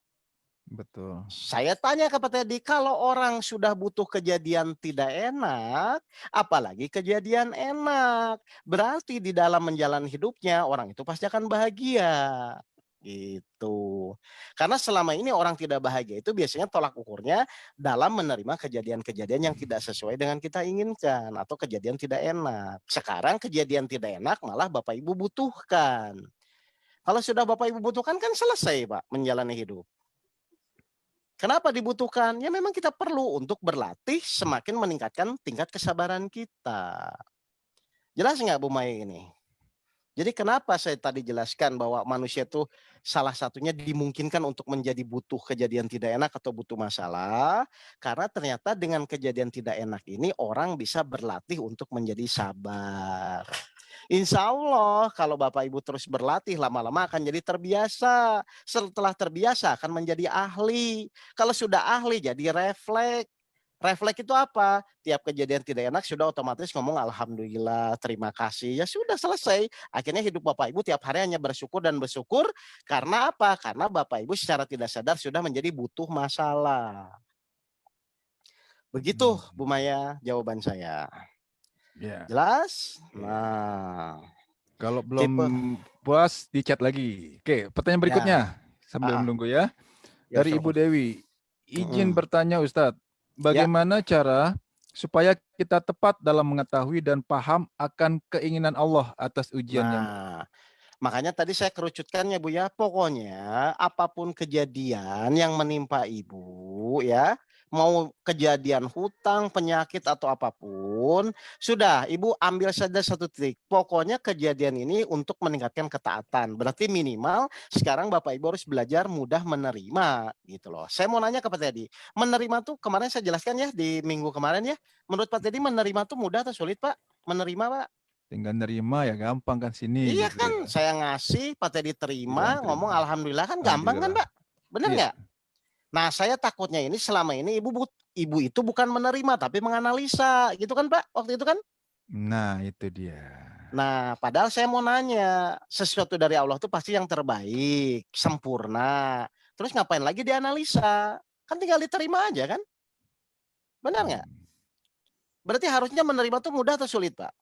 A: Betul.
B: Saya tanya ke Pak Teddy, kalau orang sudah butuh kejadian tidak enak, apalagi kejadian enak, berarti di dalam menjalani hidupnya orang itu pasti akan bahagia. gitu. Karena selama ini orang tidak bahagia itu biasanya tolak ukurnya dalam menerima kejadian-kejadian yang tidak sesuai dengan kita inginkan atau kejadian tidak enak. Sekarang kejadian tidak enak malah Bapak Ibu butuhkan. Kalau sudah Bapak Ibu butuhkan kan selesai Pak menjalani hidup. Kenapa dibutuhkan? Ya memang kita perlu untuk berlatih semakin meningkatkan tingkat kesabaran kita. Jelas nggak Bu Maya ini? Jadi kenapa saya tadi jelaskan bahwa manusia itu salah satunya dimungkinkan untuk menjadi butuh kejadian tidak enak atau butuh masalah. Karena ternyata dengan kejadian tidak enak ini orang bisa berlatih untuk menjadi sabar. Insya Allah kalau Bapak Ibu terus berlatih lama-lama akan jadi terbiasa. Setelah terbiasa akan menjadi ahli. Kalau sudah ahli jadi refleks. Refleks itu apa? Tiap kejadian tidak enak sudah otomatis ngomong alhamdulillah, terima kasih. Ya sudah selesai. Akhirnya hidup Bapak Ibu tiap hari hanya bersyukur dan bersyukur. Karena apa? Karena Bapak Ibu secara tidak sadar sudah menjadi butuh masalah. Begitu Bu Maya jawaban saya.
A: Ya.
B: Jelas?
A: Oke.
B: Nah.
A: Kalau belum puas di chat lagi. Oke, pertanyaan berikutnya sambil menunggu ya. Dari Ibu Dewi. Izin bertanya Ustadz. Bagaimana cara supaya kita tepat dalam mengetahui dan paham akan keinginan Allah atas ujian yang
B: makanya tadi saya kerucutkannya Bu ya. Pokoknya apapun kejadian yang menimpa Ibu ya, mau kejadian hutang, penyakit atau apapun, sudah Ibu ambil saja satu titik. Pokoknya kejadian ini untuk meningkatkan ketaatan. Berarti minimal sekarang Bapak Ibu harus belajar mudah menerima gitu loh. Saya mau nanya ke Pak Teddy, menerima tuh kemarin saya jelaskan ya di minggu kemarin ya. Menurut Pak Teddy menerima tuh mudah atau sulit Pak? Menerima Pak?
A: Tinggal nerima ya gampang kan sini.
B: Iya
A: gitu
B: kan,
A: ya.
B: saya ngasih, Pak Teddy terima, ngomong alhamdulillah kan gampang kan Pak? Bener nggak? Nah saya takutnya ini selama ini ibu itu bukan menerima tapi menganalisa gitu kan Pak waktu itu kan?
A: Nah itu dia.
B: Nah padahal saya mau nanya, sesuatu dari Allah itu pasti yang terbaik, sempurna. Terus ngapain lagi dianalisa? Kan tinggal diterima aja kan? Benar nggak? Berarti harusnya menerima tuh mudah atau sulit Pak?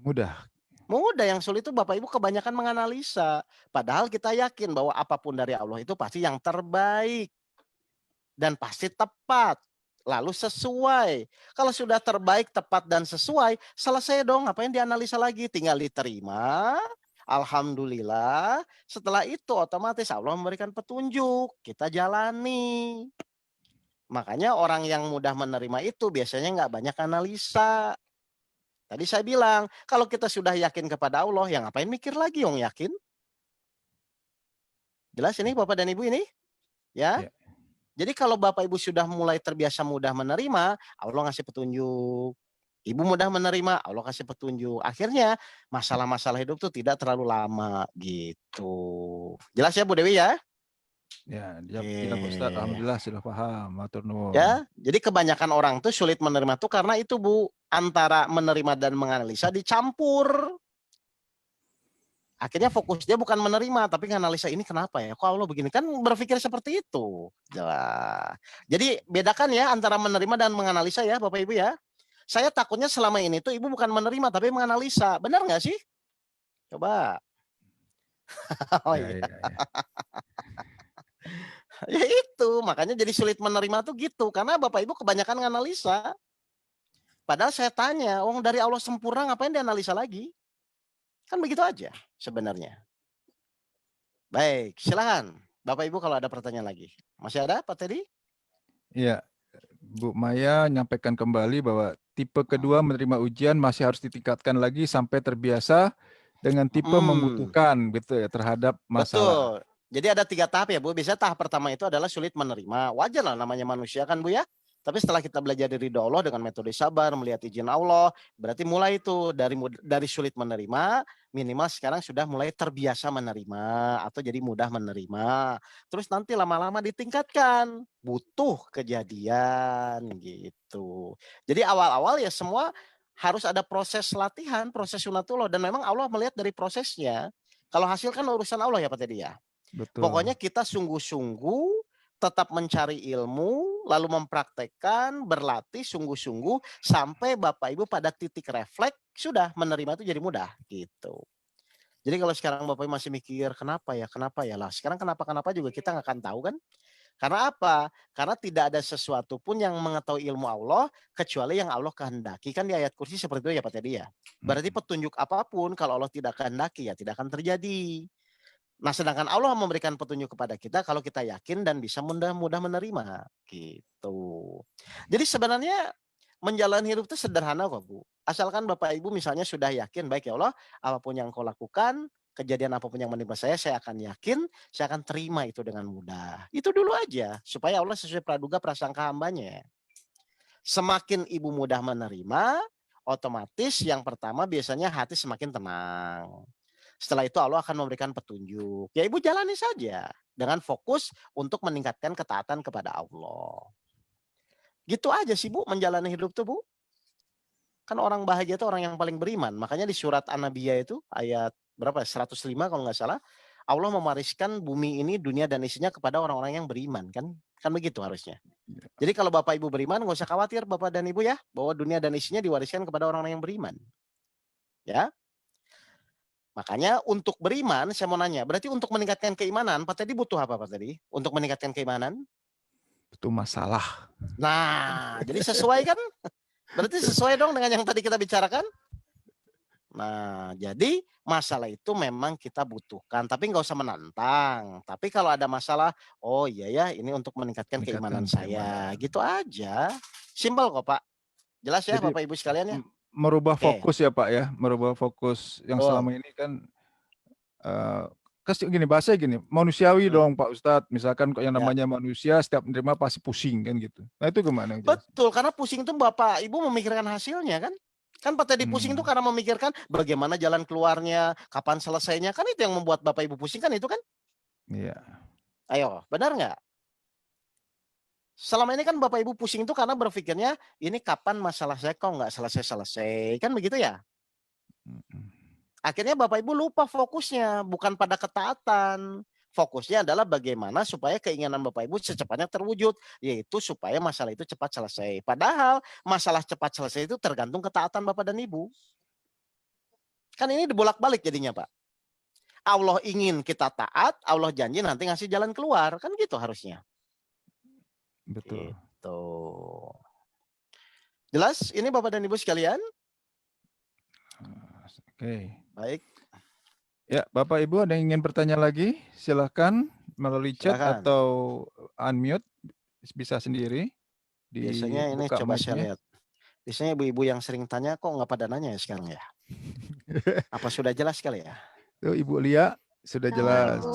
A: Mudah.
B: Mudah, yang sulit itu Bapak Ibu kebanyakan menganalisa. Padahal kita yakin bahwa apapun dari Allah itu pasti yang terbaik. Dan pasti tepat. Lalu sesuai. Kalau sudah terbaik, tepat, dan sesuai, selesai dong. Ngapain dianalisa lagi? Tinggal diterima. Alhamdulillah. Setelah itu otomatis Allah memberikan petunjuk. Kita jalani. Makanya orang yang mudah menerima itu biasanya nggak banyak analisa. Tadi saya bilang, kalau kita sudah yakin kepada Allah, ya ngapain mikir lagi yang yakin? Jelas ini Bapak dan Ibu ini? Ya. Jadi kalau Bapak Ibu sudah mulai terbiasa mudah menerima, Allah ngasih petunjuk. Ibu mudah menerima, Allah kasih petunjuk. Akhirnya masalah-masalah hidup tuh tidak terlalu lama gitu. Jelas ya Bu Dewi ya?
A: Ya, kita Pak Ustadz, alhamdulillah sudah paham. Matur nuwun.
B: Ya, jadi kebanyakan orang tuh sulit menerima tuh karena itu Bu, antara menerima dan menganalisa dicampur. Akhirnya fokus dia bukan menerima tapi menganalisa ini kenapa ya, kok Allah begini, kan berpikir seperti itu. Jadi bedakan ya antara menerima dan menganalisa ya Bapak Ibu ya. Saya takutnya selama ini tuh Ibu bukan menerima tapi menganalisa, benar nggak sih? Coba. Oh iya. Ya itu makanya jadi sulit menerima tuh gitu karena Bapak Ibu kebanyakan menganalisa. Padahal saya tanya, dari Allah sempurna ngapain dianalisa lagi? Kan begitu aja sebenarnya. Baik, silakan. Bapak Ibu kalau ada pertanyaan lagi. Masih ada Pak Teddy?
A: Iya, Bu Maya nyampaikan kembali bahwa tipe kedua menerima ujian masih harus ditingkatkan lagi sampai terbiasa dengan tipe membutuhkan gitu ya terhadap masalah.
B: Betul. Jadi ada 3 tahap ya Bu. Biasanya tahap pertama itu adalah sulit menerima. Wajar lah namanya manusia kan Bu ya. Tapi setelah kita belajar dari ridho Allah dengan metode sabar, melihat izin Allah, berarti mulai itu dari sulit menerima, minimal sekarang sudah mulai terbiasa menerima atau jadi mudah menerima. Terus nanti lama-lama ditingkatkan, butuh kejadian gitu. Jadi awal-awal ya semua harus ada proses latihan, proses sunatullah, dan memang Allah melihat dari prosesnya. Kalau hasil kan urusan Allah ya Pak Teddy ya.
A: Betul.
B: Pokoknya kita sungguh-sungguh tetap mencari ilmu, lalu mempraktekkan, berlatih sungguh-sungguh sampai Bapak Ibu pada titik refleks sudah menerima itu jadi mudah gitu. Jadi kalau sekarang Bapak masih mikir kenapa ya lah. Sekarang kenapa juga kita nggak akan tahu kan? Karena apa? Karena tidak ada sesuatu pun yang mengetahui ilmu Allah kecuali yang Allah kehendaki. Kan di ayat kursi seperti itu ya Pak Teddy ya. Berarti petunjuk apapun kalau Allah tidak kehendaki ya tidak akan terjadi. Nah, sedangkan Allah memberikan petunjuk kepada kita kalau kita yakin dan bisa mudah menerima gitu. Jadi sebenarnya menjalani hidup itu sederhana kok, Bu. Asalkan Bapak Ibu misalnya sudah yakin, baik ya Allah, apapun yang Kau lakukan, kejadian apapun yang menimpa saya akan yakin, saya akan terima itu dengan mudah. Itu dulu aja, supaya Allah sesuai praduga prasangka hambanya. Semakin Ibu mudah menerima, otomatis yang pertama biasanya hati semakin tenang. Setelah itu Allah akan memberikan petunjuk. Ya Ibu jalani saja dengan fokus untuk meningkatkan ketaatan kepada Allah. Gitu aja sih Bu, menjalani hidup tuh Bu. Kan orang bahagia itu orang yang paling beriman. Makanya di surat An-Nabiyah itu ayat berapa? 105 kalau nggak salah. Allah mewariskan bumi ini, dunia dan isinya kepada orang-orang yang beriman kan? Kan begitu harusnya. Jadi kalau Bapak Ibu beriman nggak usah khawatir Bapak dan Ibu ya, bahwa dunia dan isinya diwariskan kepada orang-orang yang beriman. Ya. Makanya untuk beriman saya mau nanya, berarti untuk meningkatkan keimanan Pak Teddy butuh apa Pak Teddy? Untuk meningkatkan keimanan?
A: Itu masalah.
B: Nah, jadi sesuai kan? Berarti sesuai dong dengan yang tadi kita bicarakan? Nah, jadi masalah itu memang kita butuhkan, tapi nggak usah menantang. Tapi kalau ada masalah, oh iya ya, ini untuk meningkatkan keimanan saya. Gitu aja. Simpel kok Pak. Jelas ya
A: Jadi
B: Bapak Ibu sekalian ya?
A: merubah
B: Oke.
A: fokus ya Pak ya, merubah fokus yang
B: Oh.
A: selama ini kan gini bahasanya gini, manusiawi dong Pak Ustadz. Misalkan kok yang namanya manusia setiap menerima pasti pusing kan gitu. Nah itu gimana?
B: Betul, karena pusing itu Bapak Ibu memikirkan hasilnya kan? Kan Pak Teddy pusing itu karena memikirkan bagaimana jalan keluarnya, kapan selesainya. Kan itu yang membuat Bapak Ibu pusing kan itu kan?
A: Iya.
B: Ayo, benar nggak? Selama ini kan Bapak Ibu pusing itu karena berpikirnya ini kapan masalah saya kok nggak selesai-selesai. Kan begitu ya? Akhirnya Bapak Ibu lupa fokusnya, bukan pada ketaatan. Fokusnya adalah bagaimana supaya keinginan Bapak Ibu secepatnya terwujud, yaitu supaya masalah itu cepat selesai. Padahal masalah cepat selesai itu tergantung ketaatan Bapak dan Ibu. Kan ini dibolak-balik jadinya Pak. Allah ingin kita taat, Allah janji nanti ngasih jalan keluar. Kan gitu harusnya.
A: Betul.
B: Gitu. Jelas ini Bapak dan Ibu sekalian?
A: Oke.
B: Baik.
A: Ya, Bapak Ibu ada yang ingin bertanya lagi? Silahkan melalui chat atau unmute, bisa sendiri.
B: Biasanya ini coba saya lihat. Biasanya ibu-ibu yang sering tanya kok nggak pada nanya ya sekarang ya? Apa sudah jelas kali ya?
A: Tuh Ibu Lia sudah jelas.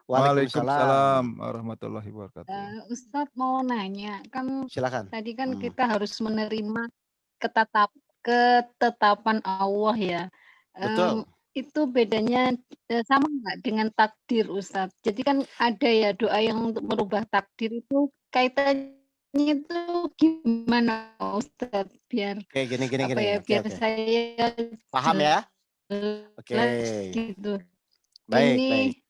A: Waalaikumsalam warahmatullahi wabarakatuh.
D: Ustadz mau nanya, kan
B: silakan.
D: Tadi kan kita harus menerima ketetapan Allah ya.
B: Betul.
D: Itu bedanya sama nggak dengan takdir Ustadz? Jadi kan ada ya doa yang untuk merubah takdir itu kaitannya itu gimana Ustadz biar
B: gini.
D: Biar saya
B: paham ya? Oke.
D: Gitu.
B: Baik.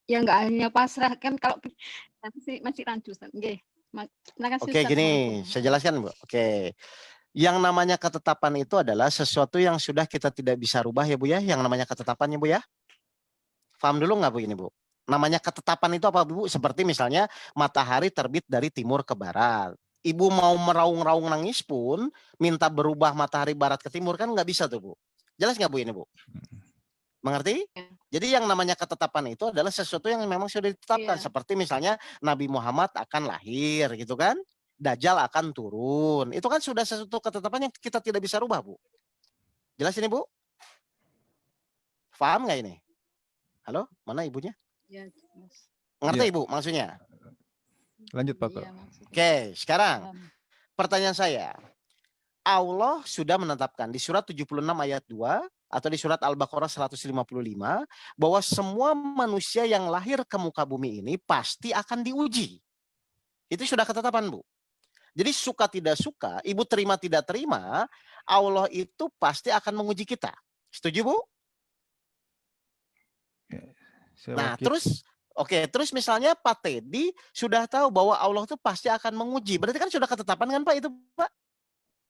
D: Yang nggak hanya pasrah kan kalau masih rancu Ustadz.
B: Oke, gini, saya jelaskan Bu. Oke. Yang namanya ketetapan itu adalah sesuatu yang sudah kita tidak bisa rubah ya Bu ya, yang namanya ketetapannya Bu ya. Paham dulu nggak Bu ini Bu? Namanya ketetapan itu apa Bu? Seperti misalnya matahari terbit dari timur ke barat. Ibu mau meraung-raung nangis pun minta berubah matahari barat ke timur kan nggak bisa tuh Bu. Jelas nggak Bu ini Bu? Mengerti? Jadi yang namanya ketetapan itu adalah sesuatu yang memang sudah ditetapkan. Seperti misalnya Nabi Muhammad akan lahir gitu kan. Dajjal akan turun. Itu kan sudah sesuatu ketetapan yang kita tidak bisa rubah, Bu. Jelas ini, Bu? Paham nggak ini? Halo? Mana ibunya?
D: Ya,
B: ngerti Ibu maksudnya?
A: Lanjut Pak.
B: Oke, sekarang pertanyaan saya. Allah sudah menetapkan di surat 76 ayat 2 atau di surat Al-Baqarah 155 bahwa semua manusia yang lahir ke muka bumi ini pasti akan diuji. Itu sudah ketetapan, Bu. Jadi suka tidak suka, Ibu terima tidak terima, Allah itu pasti akan menguji kita. Setuju Bu? Nah terus misalnya Pak Teddy sudah tahu bahwa Allah itu pasti akan menguji. Berarti kan sudah ketetapan kan Pak itu Pak?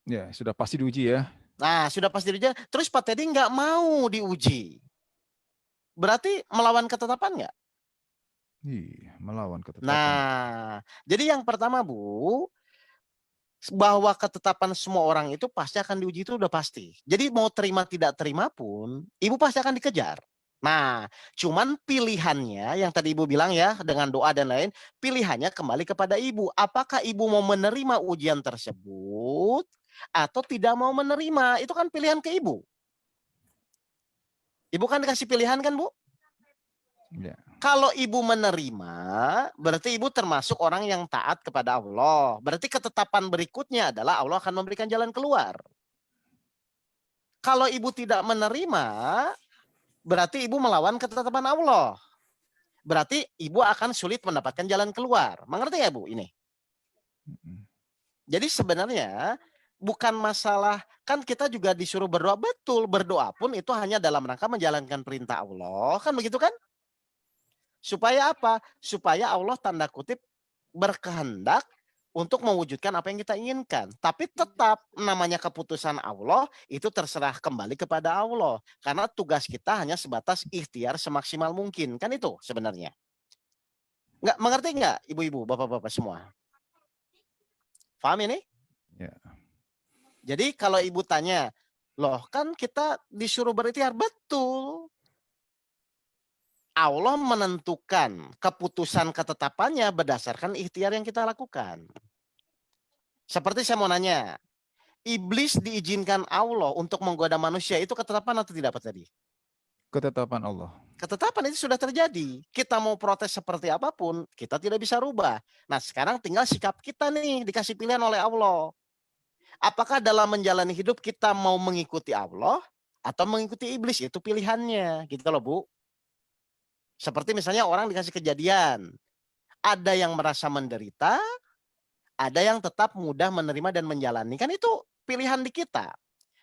A: Ya sudah pasti diuji ya.
B: Nah sudah pasti diuji. Terus Pak Teddy nggak mau diuji. berarti melawan ketetapan nggak?
A: Iya, melawan ketetapan.
B: Nah, jadi yang pertama Bu, bahwa ketetapan semua orang itu pasti akan diuji itu udah pasti. Jadi mau terima tidak terima pun, ibu pasti akan dikejar. Nah, cuman pilihannya yang tadi ibu bilang ya, dengan doa dan lain, pilihannya kembali kepada ibu. Apakah ibu mau menerima ujian tersebut atau tidak mau menerima? Itu kan pilihan ke ibu. Ibu kan dikasih pilihan kan Bu?
A: Ya.
B: Kalau ibu menerima, berarti ibu termasuk orang yang taat kepada Allah. Berarti ketetapan berikutnya adalah Allah akan memberikan jalan keluar. Kalau ibu tidak menerima, berarti ibu melawan ketetapan Allah. Berarti ibu akan sulit mendapatkan jalan keluar. Mengerti ya Bu ini? Jadi sebenarnya bukan masalah, kan kita juga disuruh berdoa. Betul, berdoa pun itu hanya dalam rangka menjalankan perintah Allah. Kan begitu kan? Supaya apa? Supaya Allah tanda kutip berkehendak untuk mewujudkan apa yang kita inginkan. Tapi tetap namanya keputusan Allah itu terserah kembali kepada Allah. Karena tugas kita hanya sebatas ikhtiar semaksimal mungkin. Kan itu sebenarnya. Nggak, mengerti nggak ibu-ibu, bapak-bapak semua? Paham ini?
A: Ya.
B: Jadi kalau ibu tanya, loh kan kita disuruh berikhtiar. Betul. Allah menentukan keputusan ketetapannya berdasarkan ikhtiar yang kita lakukan. Seperti saya mau nanya, iblis diizinkan Allah untuk menggoda manusia, itu ketetapan atau tidak Pak tadi?
A: Ketetapan Allah.
B: Ketetapan itu sudah terjadi. Kita mau protes seperti apapun, kita tidak bisa rubah. Nah sekarang tinggal sikap kita nih, dikasih pilihan oleh Allah. Apakah dalam menjalani hidup kita mau mengikuti Allah atau mengikuti iblis? Itu pilihannya, gitu loh Bu. Seperti misalnya orang dikasih kejadian, ada yang merasa menderita, ada yang tetap mudah menerima dan menjalani. Kan itu pilihan di kita.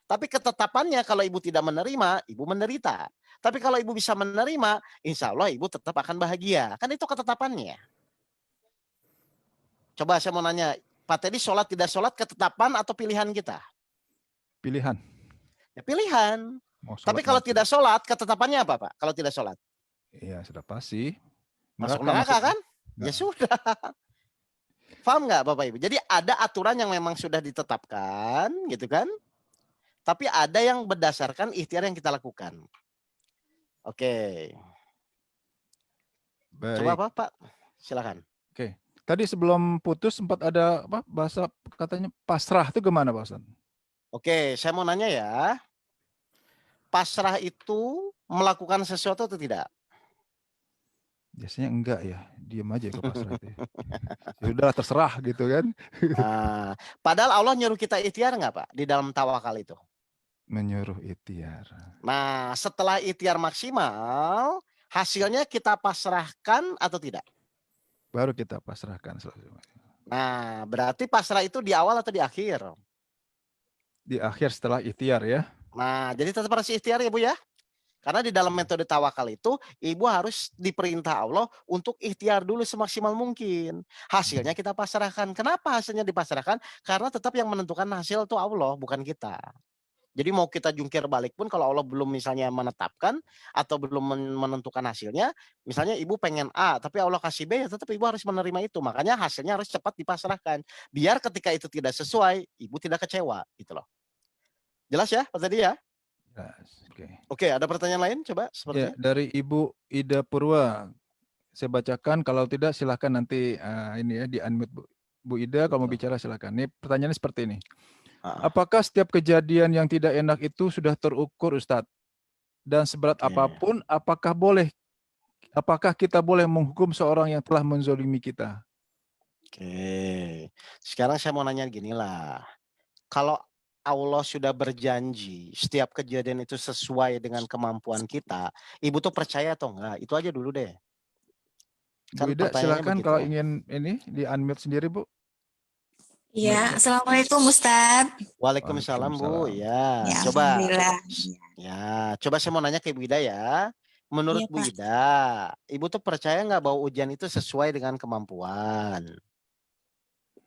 B: Tapi ketetapannya kalau ibu tidak menerima, ibu menderita. Tapi kalau ibu bisa menerima, insya Allah ibu tetap akan bahagia. Kan itu ketetapannya. Coba saya mau nanya, Pak Teddy sholat tidak sholat ketetapan atau pilihan kita?
A: Pilihan.
B: Ya pilihan. Tapi kalau
A: mati.
B: tidak sholat, ketetapannya apa Pak? Kalau tidak sholat?
A: Iya sudah pasti.
B: Masuk neraka kan? Ya sudah. Paham nggak Bapak Ibu? Jadi ada aturan yang memang sudah ditetapkan gitu kan. Tapi ada yang berdasarkan ikhtiar yang kita lakukan. Oke.
A: Baik.
B: Coba Pak, silakan.
A: Oke. Tadi sebelum putus sempat ada apa bahasa katanya pasrah itu gimana Pak Ustaz?
B: Oke, saya mau nanya ya. Pasrah itu melakukan sesuatu atau tidak?
A: Biasanya enggak ya, diam aja ke pasrah itu. Ya udah terserah gitu kan.
B: Nah, padahal Allah nyuruh kita ikhtiar nggak Pak di dalam tawakal itu?
A: Menyuruh ikhtiar.
B: Nah, setelah ikhtiar maksimal, hasilnya kita pasrahkan atau tidak?
A: Baru kita pasrahkan.
B: Nah, berarti pasrah itu di awal atau di akhir?
A: Di akhir setelah ikhtiar ya.
B: Nah, jadi tetap harus ikhtiar ya Bu ya. Karena di dalam metode tawakal itu, ibu harus diperintah Allah untuk ikhtiar dulu semaksimal mungkin. Hasilnya kita pasrahkan. Kenapa hasilnya dipasrahkan? Karena tetap yang menentukan hasil itu Allah, bukan kita. Jadi mau kita jungkir balik pun kalau Allah belum misalnya menetapkan atau belum menentukan hasilnya, misalnya ibu pengen A, tapi Allah kasih B, ya tetap ibu harus menerima itu. Makanya hasilnya harus cepat dipasrahkan. Biar ketika itu tidak sesuai, ibu tidak kecewa. Gitu loh. Jelas ya Pak Teddy ya? Oke, ada pertanyaan lain coba sepertinya.
A: Ya, dari Ibu Ida Purwa. Saya bacakan, kalau tidak silahkan nanti ini ya di unmute Bu Ida, kalau mau bicara silahkan. Ini pertanyaannya seperti ini. Apakah setiap kejadian yang tidak enak itu sudah terukur Ustadz? Dan seberat apapun, apakah kita boleh menghukum seorang yang telah menzolimi kita?
B: Oke, sekarang saya mau nanya gini lah. Kalau Allah sudah berjanji setiap kejadian itu sesuai dengan kemampuan kita, ibu tuh percaya atau enggak? Itu aja dulu deh.
A: Bu Ida silakan kalau ingin ini di unmute sendiri Bu.
E: Ya, Assalamualaikum Ustadz.
B: Waalaikumsalam Bu. Ya, coba. Ya, coba saya mau nanya ke Ibu Ida ya. Menurut Bu Ida, ibu tuh percaya nggak bahwa ujian itu sesuai dengan kemampuan?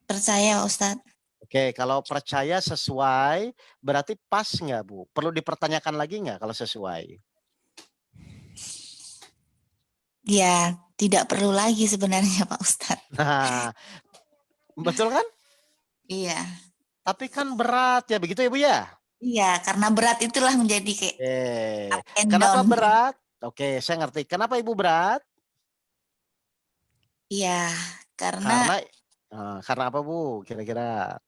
E: Percaya Ustadz.
B: Oke, kalau percaya sesuai, berarti pas nggak Bu? Perlu dipertanyakan lagi nggak kalau sesuai?
E: Ya, tidak perlu lagi sebenarnya Pak Ustadz.
B: Nah, betul kan?
E: Iya.
B: Tapi kan berat ya, begitu ya Bu ya?
E: Iya, karena berat itulah menjadi kayak up and
B: Kenapa
E: down.
B: berat? Oke, saya ngerti. Kenapa Ibu berat?
E: Iya, karena
B: Karena apa Bu? Kira-kira?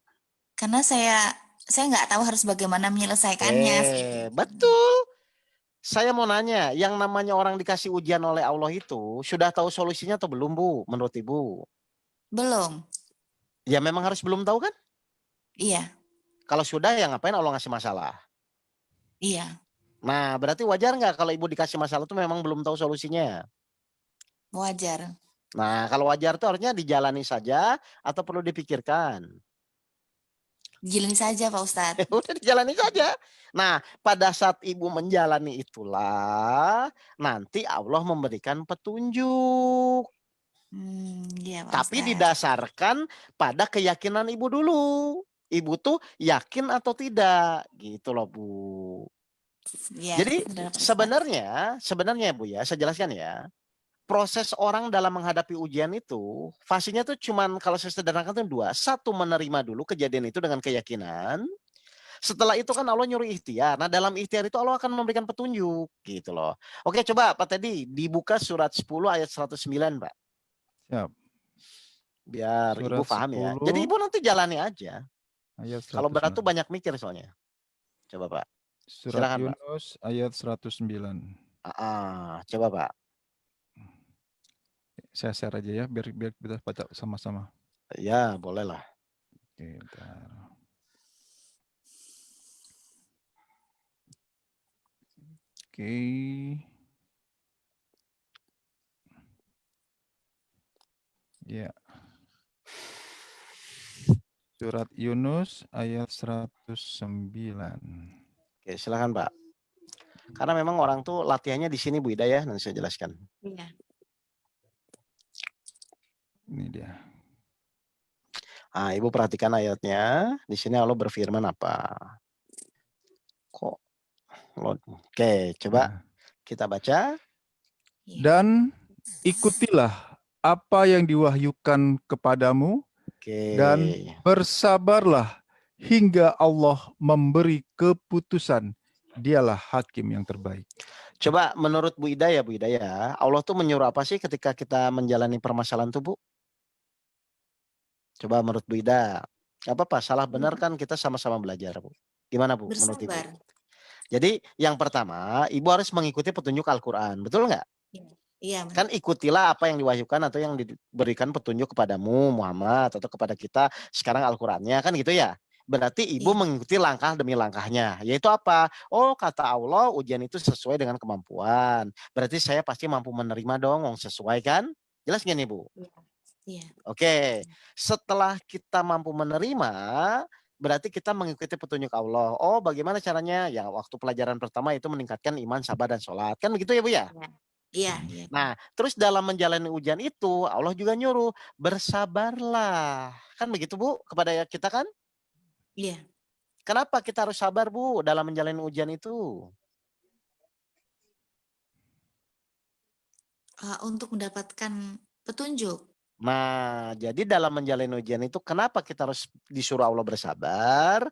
E: karena saya nggak tahu harus bagaimana menyelesaikannya.
B: Betul. Saya mau nanya, yang namanya orang dikasih ujian oleh Allah itu sudah tahu solusinya atau belum Bu? Menurut Ibu?
E: Belum.
B: Ya memang harus belum tahu kan?
E: Iya,
B: Kalau sudah ya ngapain Allah ngasih masalah?
E: iya,
B: Nah berarti wajar nggak kalau Ibu dikasih masalah itu memang belum tahu solusinya?
E: wajar.
B: Nah kalau wajar itu harusnya dijalani saja atau perlu dipikirkan?
E: Jalani saja Pak Ustadz.
B: Udah dijalani saja. Nah, pada saat Ibu menjalani itulah nanti Allah memberikan petunjuk.
E: Iya Pak
B: Tapi
E: Ustadz.
B: didasarkan pada keyakinan Ibu dulu. Ibu tuh yakin atau tidak, gitu loh Bu.
E: Iya,
B: Jadi
E: benar, Pak Ustadz.
B: sebenarnya Bu ya, saya jelaskan ya. Proses orang dalam menghadapi ujian itu, fasenya tuh cuman kalau saya sederhanakan tuh dua. Satu, menerima dulu kejadian itu dengan keyakinan. Setelah itu kan Allah nyuruh ikhtiar. Nah dalam ikhtiar itu Allah akan memberikan petunjuk gitu loh. Oke coba Pak Teddy dibuka surat 10 ayat 109 Pak.
A: Siap.
B: Biar Ibu
A: Surat
B: paham ya.
A: 10
B: Jadi Ibu nanti jalani aja.
A: ayat
B: Kalau berat tuh
A: 109.
B: banyak mikir soalnya. Coba Pak.
A: Surat
B: Silakan Pak.
A: Yunus ayat 109.
B: Coba Pak.
A: Saya share aja ya biar kita baca sama-sama.
B: Ya boleh lah.
A: Oke, bentar. Oke. Ya. Surat Yunus ayat 109.
B: Oke, silakan Pak. Karena memang orang tuh latihannya di sini Bu Ida ya, nanti saya jelaskan.
E: Iya.
B: Ini dia. Ibu perhatikan ayatnya. Di sini Allah berfirman apa? Oke, coba kita baca.
A: Dan ikutilah apa yang diwahyukan kepadamu dan bersabarlah hingga Allah memberi keputusan. Dialah hakim yang terbaik.
B: Coba menurut Bu Ida ya, Allah tuh menyuruh apa sih ketika kita menjalani permasalahan tuh Bu? Coba menurut Bu Ida. Gak apa-apa, salah benar kan kita sama-sama belajar Bu. Gimana Bu menurut Ibu?
E: Bersabar.
B: Jadi yang pertama, Ibu harus mengikuti petunjuk Al-Quran, betul nggak?
E: Iya.
B: Kan ikutilah apa yang diwahyukan atau yang diberikan petunjuk kepadamu Muhammad atau kepada kita sekarang Al-Qurannya kan gitu ya. Berarti Ibu mengikuti langkah demi langkahnya. Yaitu apa? Oh kata Allah ujian itu sesuai dengan kemampuan. Berarti saya pasti mampu menerima dong, sesuai kan? Jelas gak nih Bu?
E: Iya.
B: Oke, setelah kita mampu menerima, berarti kita mengikuti petunjuk Allah. Oh bagaimana caranya? Ya waktu pelajaran pertama itu meningkatkan iman, sabar, dan sholat. Kan begitu ya Bu ya?
E: Iya.
B: Nah, terus dalam menjalani ujian itu, Allah juga nyuruh, bersabarlah. Kan begitu Bu, kepada kita kan?
E: Iya.
B: Kenapa kita harus sabar Bu, dalam menjalani ujian itu?
E: Untuk mendapatkan petunjuk.
B: Nah, jadi dalam menjalani ujian itu, kenapa kita harus disuruh Allah bersabar?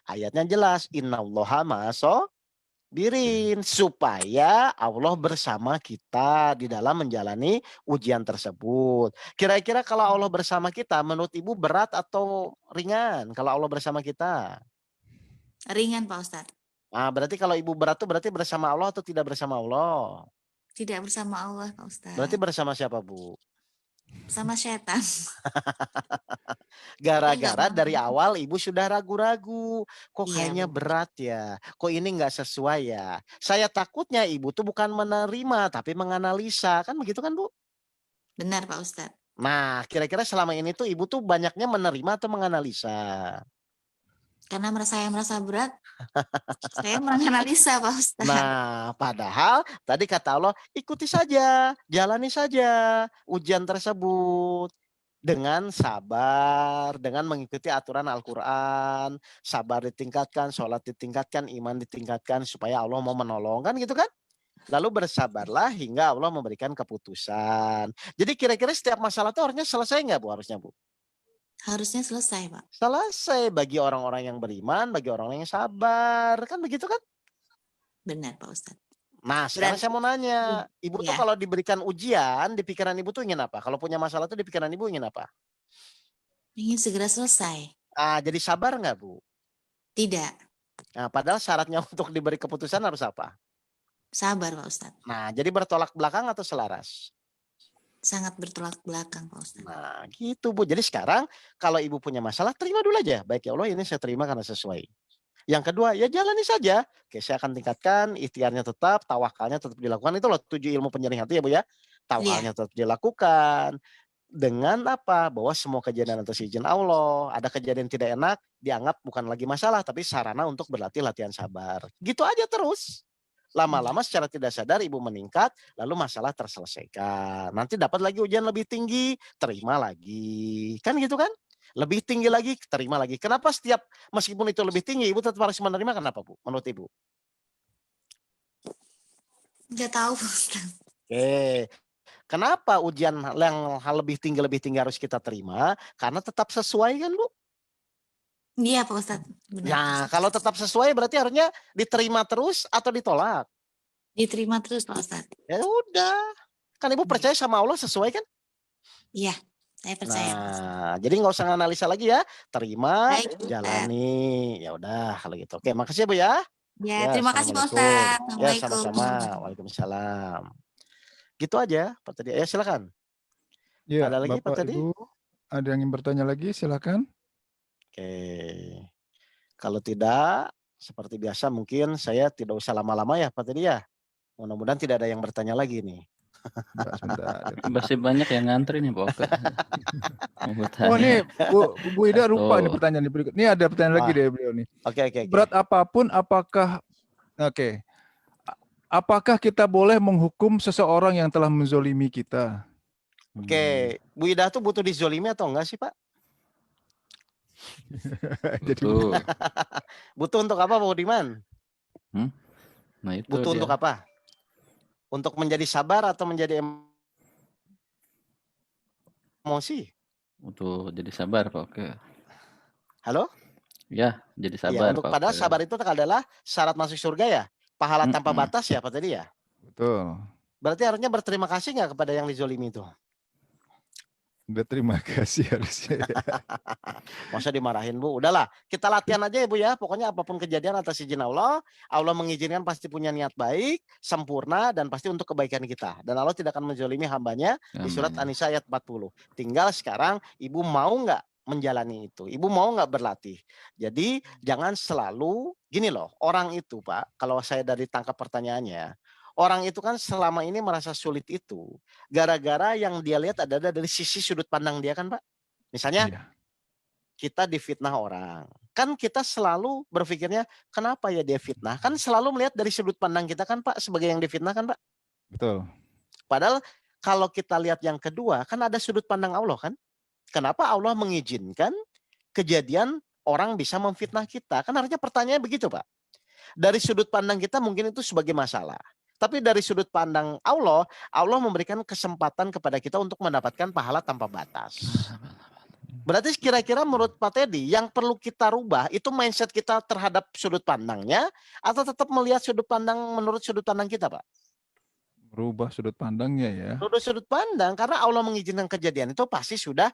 B: Ayatnya jelas, innallaha ma'as-sabirin, supaya Allah bersama kita di dalam menjalani ujian tersebut. Kira-kira kalau Allah bersama kita, menurut Ibu berat atau ringan kalau Allah bersama kita?
E: Ringan Pak Ustadz.
B: Nah, berarti kalau Ibu berat itu berarti bersama Allah atau tidak bersama Allah?
E: Tidak bersama Allah Pak Ustadz.
B: Berarti bersama siapa Bu?
E: Sama setan.
B: Gara-gara dari awal Ibu sudah ragu-ragu. Kok kayaknya berat ya? Kok ini nggak sesuai ya? Saya takutnya Ibu tuh bukan menerima tapi menganalisa. Kan begitu kan Bu?
E: Benar Pak Ustadz.
B: Nah, kira-kira selama ini tuh Ibu tuh banyaknya menerima atau menganalisa?
E: Karena saya merasa berat, saya menganalisa Pak Ustadz.
B: Nah, padahal tadi kata Allah, ikuti saja, jalani saja ujian tersebut. Dengan sabar, dengan mengikuti aturan Al-Quran, sabar ditingkatkan, sholat ditingkatkan, iman ditingkatkan, supaya Allah mau menolong, kan gitu kan? Lalu bersabarlah hingga Allah memberikan keputusan. Jadi kira-kira setiap masalah itu harusnya selesai nggak Bu? Harusnya Bu?
E: Harusnya selesai, Pak.
B: Selesai bagi orang-orang yang beriman, bagi orang yang sabar. Kan begitu kan?
E: Benar, Pak Ustadz.
B: Nah, sekarang
E: Berarti
B: saya mau nanya. Ibu tuh
E: ya,
B: kalau diberikan ujian, di pikiran Ibu tuh ingin apa? Kalau punya masalah tuh di pikiran Ibu ingin apa?
E: ingin segera selesai.
B: Jadi sabar nggak Bu?
E: Tidak,
B: Nah, padahal syaratnya untuk diberi keputusan harus apa?
E: sabar, Pak Ustadz.
B: Nah, jadi bertolak belakang atau selaras?
E: Sangat bertolak belakang, Pak Ustadz.
B: Nah, gitu Bu. Jadi sekarang kalau Ibu punya masalah, terima dulu aja. Baik ya Allah, ini saya terima karena sesuai. Yang kedua, ya jalani saja. Oke, saya akan tingkatkan, ikhtiarnya tetap, tawakalnya tetap dilakukan. Itu loh 7 ilmu penjernih hati ya Bu ya. Tawakalnya tetap dilakukan. Dengan apa? Bahwa semua kejadian atas izin Allah. Ada kejadian tidak enak, dianggap bukan lagi masalah, tapi sarana untuk berlatih latihan sabar. Gitu aja terus. Lama-lama secara tidak sadar Ibu meningkat, lalu masalah terselesaikan. Nanti dapat lagi ujian lebih tinggi, terima lagi. Kan gitu kan? Lebih tinggi lagi, terima lagi. Kenapa setiap meskipun itu lebih tinggi, Ibu tetap harus menerima? Kenapa Bu? Menurut Ibu?
E: Nggak tahu, Pak Ustadz.
B: Oke. Kenapa ujian yang hal lebih tinggi harus kita terima? Karena tetap sesuai kan Bu?
E: Iya, Pak Ustadz. Benar, Pak
B: Nah,
E: Ustadz.
B: kalau tetap sesuai berarti harusnya diterima terus atau ditolak?
E: Diterima terus, Pak Ustadz.
B: Ya udah. Kan Ibu percaya sama Allah sesuai kan?
E: Iya, saya percaya, Pak Ustadz.
B: Nah, jadi nggak usah analisa lagi ya. Terima,
E: Baik, Ustadz.
B: jalani. Ya udah kalau gitu. Oke, makasih ya Bu ya.
E: Ya, terima kasih Pak
B: Assalamualaikum.
E: Ustadz.
B: Ya,
E: Assalamualaikum.
B: sama-sama. Waalaikumsalam. Gitu aja, Pak Teddy. Ya, silakan.
A: Ya,
B: Ada lagi, Pak
A: Bapak
B: Teddy?
A: Ibu, ada yang ingin bertanya lagi? Silakan.
B: Oke. Kalau tidak, seperti biasa mungkin saya tidak usah lama-lama ya, Pak Teddy ya. Mudah-mudahan tidak ada yang bertanya lagi nih.
A: Sebentar.
C: Masih banyak yang ngantri nih, Pak Oke.
A: Oh, ini Bu Ida lupa nih
C: Tuh.
A: pertanyaan di berikut. Ini ada pertanyaan lagi dari beliau nih.
B: Oke.
A: Berat apapun, apakah kita boleh menghukum seseorang yang telah menzolimi kita?
B: Oke, Bu Ida tuh butuh dizolimi atau enggak sih, Pak?
C: Betul.
B: Butuh untuk apa, Pak Budiman?
C: Nah, itu
B: Butuh
C: dia.
B: untuk apa? Untuk menjadi sabar atau menjadi emosi?
C: Untuk jadi sabar, Pak Oke.
B: Halo?
C: Ya, jadi
B: Ya,
C: sabar,
B: untuk
C: Pak
B: padahal
C: Oke.
B: sabar itu adalah syarat masuk surga ya? Pahala tanpa batas ya, Pak tadi ya?
A: Betul.
B: Berarti harusnya berterima kasih nggak kepada yang dizolimi itu?
A: Berterima kasih harusnya.
B: Masa dimarahin Bu? Udahlah, kita latihan aja ya Bu ya. Pokoknya apapun kejadian atas izin Allah, Allah mengizinkan pasti punya niat baik, sempurna, dan pasti untuk kebaikan kita. Dan Allah tidak akan menzolimi hambanya di surat An-Nisa ayat 40. Tinggal sekarang Ibu mau nggak menjalani itu? Ibu mau nggak berlatih? Jadi jangan selalu, gini loh, orang itu Pak, kalau saya dari tangkap pertanyaannya, orang itu kan selama ini merasa sulit itu gara-gara yang dia lihat ada dari sisi sudut pandang dia kan Pak. Misalnya kita difitnah orang. Kan kita selalu berpikirnya kenapa ya dia fitnah? Kan selalu melihat dari sudut pandang kita kan Pak sebagai yang difitnah kan Pak.
A: Betul.
B: Padahal kalau kita lihat yang kedua kan ada sudut pandang Allah kan. Kenapa Allah mengizinkan kejadian orang bisa memfitnah kita? Kan harusnya pertanyaannya begitu Pak. Dari sudut pandang kita mungkin itu sebagai masalah. Tapi dari sudut pandang Allah, Allah memberikan kesempatan kepada kita untuk mendapatkan pahala tanpa batas. Berarti kira-kira menurut Pak Teddy, yang perlu kita rubah itu mindset kita terhadap sudut pandangnya, atau tetap melihat sudut pandang menurut sudut pandang kita Pak?
A: Merubah sudut pandangnya ya.
B: Menurut sudut pandang, karena Allah mengizinkan kejadian itu pasti sudah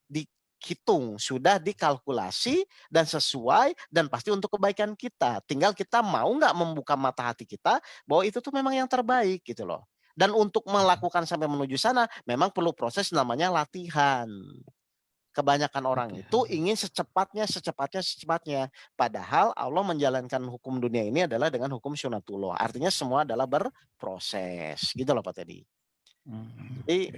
B: dihitung, sudah dikalkulasi dan sesuai dan pasti untuk kebaikan kita. Tinggal kita mau nggak membuka mata hati kita bahwa itu tuh memang yang terbaik gitu loh. Dan untuk melakukan sampai menuju sana memang perlu proses namanya latihan. Kebanyakan orang itu ingin secepatnya. Padahal Allah menjalankan hukum dunia ini adalah dengan hukum sunatullah. Artinya semua adalah berproses. Gitu loh Pak Teddy. Jadi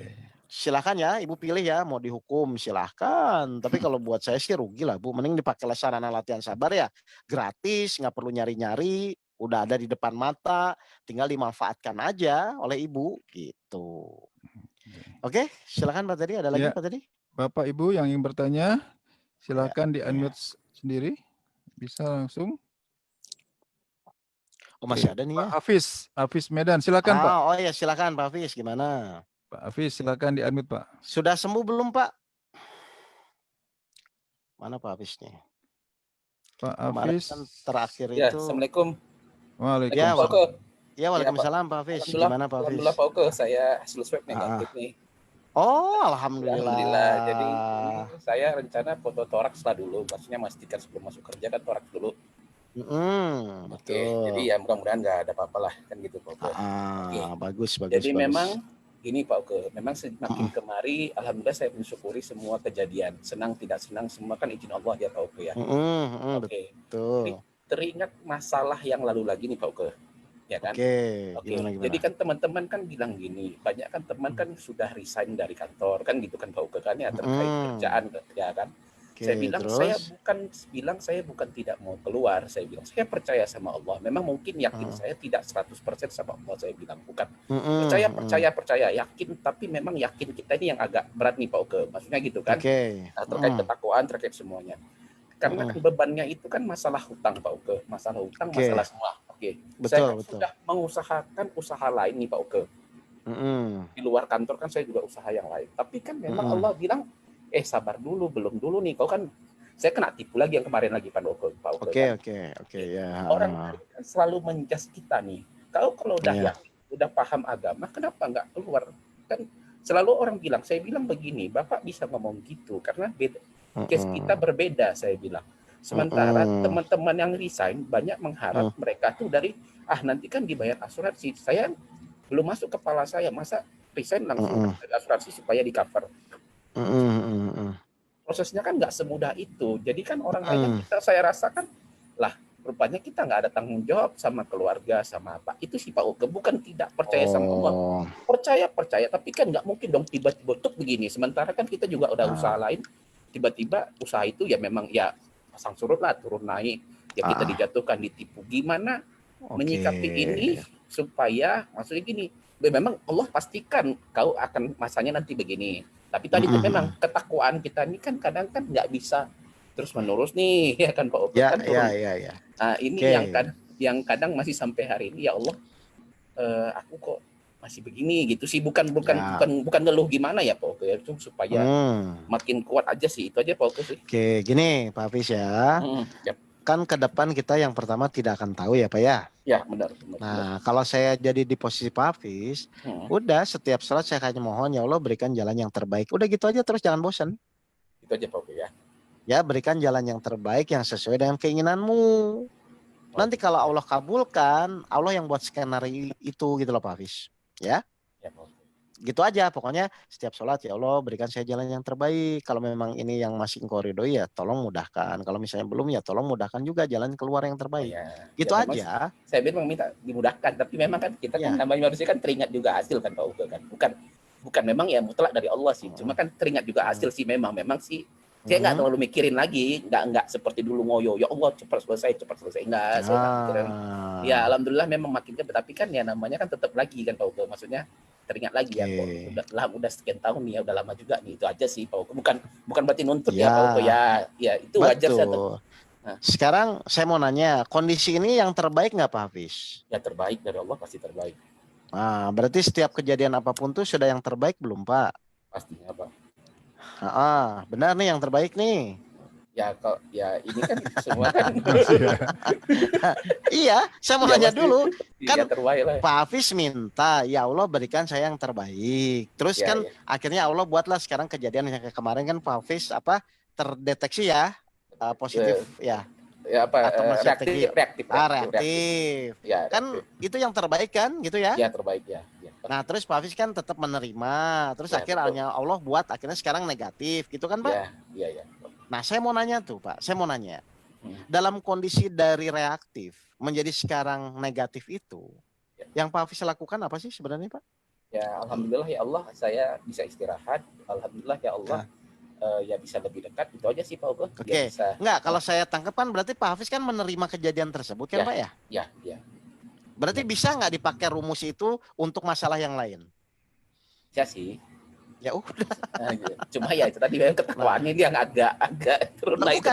B: silakan ya, Ibu pilih ya mau dihukum silahkan. Tapi kalau buat saya sih rugi lah Bu. Mending dipakai sarana latihan sabar ya. Gratis, nggak perlu nyari-nyari. Udah ada di depan mata. Tinggal dimanfaatkan aja oleh Ibu gitu. Oke, silakan Pak Teddy. Ada lagi Pak Teddy?
A: Bapak Ibu yang ingin bertanya, silakan di unmute sendiri. Bisa langsung.
B: Oh, masih ada nih
A: Pak
B: ya.
A: Hafiz Medan, silakan Pak.
B: Oh ya, silakan Pak Hafiz, gimana?
A: Pak Hafiz, silakan di-unmute Pak.
B: Sudah sembuh belum Pak? Mana Pak Hafiz nih?
A: Pak
B: Kemarin
A: Hafiz.
B: kan terakhir
C: Ya,
B: itu.
C: Assalamualaikum.
B: Ya,
A: Waalaikumsalam.
C: Pak Oke.
B: ya waalaikumsalam Pak Hafiz.
C: Alhamdulillah,
B: Gimana Pak Hafiz?
C: alhamdulillah Pak Oke, saya hasil swab negatif nih.
B: Oh, alhamdulillah.
C: Alhamdulillah. Jadi ini saya rencana foto toraks lah dulu, maksudnya memastikan sebelum masuk kerja kan toraks dulu.
B: Betul.
C: Oke, jadi ya mudah-mudahan nggak ada apa-apa lah kan gitu Pak Oke.
B: Bagus.
C: Jadi memang gini Pak Oke, memang semakin kemari, alhamdulillah saya mensyukuri semua kejadian, senang tidak senang semua kan izin Allah ya Pak Oke ya. Oke.
B: Betul.
C: Teringat masalah yang lalu lagi nih Pak Oke, ya kan?
B: Oke. Gimana?
C: Jadi kan teman-teman kan bilang gini, banyak kan teman kan sudah resign dari kantor kan gitu kan Pak Oke kan ya terkait kerjaan ya kan. Saya bilang saya bukan tidak mau keluar, saya bilang saya percaya sama Allah. Memang mungkin yakin saya tidak 100% sama Allah, saya bilang bukan. Percaya yakin, tapi memang yakin kita ini yang agak berat nih Pak Oke. Maksudnya gitu kan. Terkait ketakwaan, terkait semuanya. Karena bebannya itu kan masalah hutang Pak Oke, masalah hutang, masalah semua. Saya sudah mengusahakan usaha lain nih Pak Oke. Di luar kantor kan saya juga usaha yang lain. Tapi kan memang Allah bilang sabar dulu, belum dulu nih. Kau kan saya kena tipu lagi yang kemarin lagi Pak Oke.
B: Ya.
C: Orang kan selalu menjas kita nih. Kalau udah udah paham agama, kenapa nggak keluar? Kan selalu orang bilang, saya bilang begini, Bapak bisa ngomong gitu karena beda. Case kita berbeda, saya bilang. Sementara teman-teman yang resign banyak mengharap mereka tuh dari nanti kan dibayar asuransi. Saya belum masuk kepala saya, masa resign langsung asuransi supaya di cover. Prosesnya kan nggak semudah itu. Jadi kan orang lain saya rasakan lah rupanya kita nggak ada tanggung jawab sama keluarga sama apa. Itu sih Pak Oke, bukan tidak percaya sama Allah. Percaya tapi kan nggak mungkin dong tiba-tiba tuh begini. Sementara kan kita juga udah usaha lain, tiba-tiba usaha itu ya memang ya pasang surut lah, turun naik, ya kita dijatuhkan, ditipu. Gimana menyikapi ini supaya maksudnya gini, memang Allah pastikan kau akan masanya nanti begini. Tapi tadi itu memang ketakwaan kita ini kan kadang kan nggak bisa terus menerus nih, ya kan Pak Oke. Kan
B: Ya.
C: Nah ini yang kadang masih sampai hari ini ya Allah, aku kok masih begini gitu sih, bukan ngeluh gimana ya Pak Oke, itu supaya makin kuat aja sih, itu aja Pak Oke sih.
B: Oke, gini Pak Hafiz ya. Kan ke depan kita yang pertama tidak akan tahu ya Pak ya.
C: Ya benar.
B: Nah kalau saya jadi di posisi Pak Hafiz, udah setiap salat saya hanya mohon ya Allah berikan jalan yang terbaik. Udah gitu aja terus, jangan bosan.
C: Itu aja Pak Oke ya.
B: Ya berikan jalan yang terbaik yang sesuai dengan keinginanmu. Nanti kalau Allah kabulkan, Allah yang buat skenario itu gitu loh Pak Hafiz. Ya.
C: Ya Pak Oke.
B: Gitu aja pokoknya setiap sholat ya Allah berikan saya jalan yang terbaik. Kalau memang ini yang masih engkau ridhoi ya tolong mudahkan. Kalau misalnya belum ya tolong mudahkan juga jalan keluar yang terbaik. Gitu
C: ya,
B: aja.
C: Saya memang minta dimudahkan, tapi memang kan kita kan namanya manusia kan teringat juga hasil kan Pak Oke kan. Bukan memang ya mutlak dari Allah sih. Cuma kan teringat juga hasil sih memang sih. Saya nggak terlalu mikirin lagi, nggak seperti dulu ngoyo, ya Allah cepat selesai, enggak. Ya alhamdulillah memang makin tapi kan ya namanya kan tetap lagi kan Pak Oke, maksudnya teringat lagi ya Pak. Udah sekian tahun nih ya, udah lama juga nih, itu aja sih Pak Oke. Bukan berarti nuntut ya Pak Oke ya itu wajar sih.
B: Sekarang saya mau nanya, kondisi ini yang terbaik nggak Pak Hafiz?
C: Ya terbaik dari Allah, pasti terbaik.
B: Nah, berarti setiap kejadian apapun tuh sudah yang terbaik belum Pak?
C: Pastinya Pak.
B: Benar nih yang terbaik nih.
C: Ya ini kan semua kan.
B: Iya, saya mau nanya dulu. Kan
C: terbaik lah.
B: Pak Hafiz minta, ya Allah berikan saya yang terbaik. Terus akhirnya Allah buatlah sekarang kejadian yang kayak kemarin kan Pak Hafiz terdeteksi ya positif ya.
C: Ya reaktif.
B: Ya, kan itu yang terbaik kan gitu ya?
C: Ya terbaik ya.
B: Nah terus Pak Hafiz kan tetap menerima. Terus akhirnya Allah buat akhirnya sekarang negatif gitu kan Pak?
C: Iya.
B: Nah saya mau nanya tuh Pak, dalam kondisi dari reaktif menjadi sekarang negatif itu, yang Pak Hafiz lakukan apa sih sebenarnya Pak?
C: Ya alhamdulillah ya Allah saya bisa istirahat. Alhamdulillah ya Allah. Ya bisa lebih dekat, itu aja sih Pak Oke.
B: Oke. Enggak, kalau saya tangkap kan berarti Pak Hafiz kan menerima kejadian tersebut kan Pak ya?
C: Ya.
B: Berarti bisa nggak dipakai rumus itu untuk masalah yang lain?
C: Ya sih.
B: Ya udah.
C: Cuma ya itu tadi memang ketakwaannya dia agak turun naik.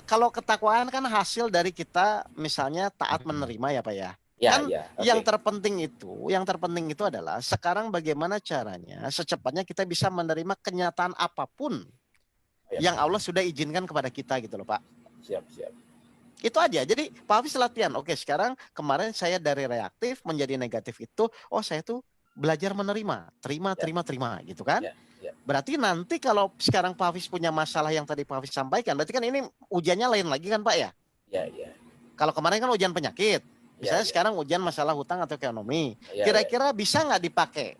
B: Kalau ketakwaan kan hasil dari kita misalnya taat menerima ya Pak ya.
C: Ya,
B: Kan
C: ya.
B: yang
C: Oke.
B: terpenting itu adalah sekarang bagaimana caranya secepatnya kita bisa menerima kenyataan apapun
C: Ya.
B: yang Allah sudah izinkan kepada kita gitu loh Pak.
C: Siap, siap.
B: Itu aja. Jadi Pak Hafiz latihan. Oke, sekarang kemarin saya dari reaktif menjadi negatif itu, oh saya tuh belajar menerima, terima gitu kan.
C: Ya, ya.
B: Berarti nanti kalau sekarang Pak Hafiz punya masalah yang tadi Pak Hafiz sampaikan, berarti kan ini ujiannya lain lagi kan Pak ya?
C: Ya, ya.
B: Kalau kemarin kan ujian penyakit, misalnya
C: Ya, ya.
B: sekarang ujian masalah hutang atau ekonomi,
C: Ya,
B: kira-kira bisa nggak dipakai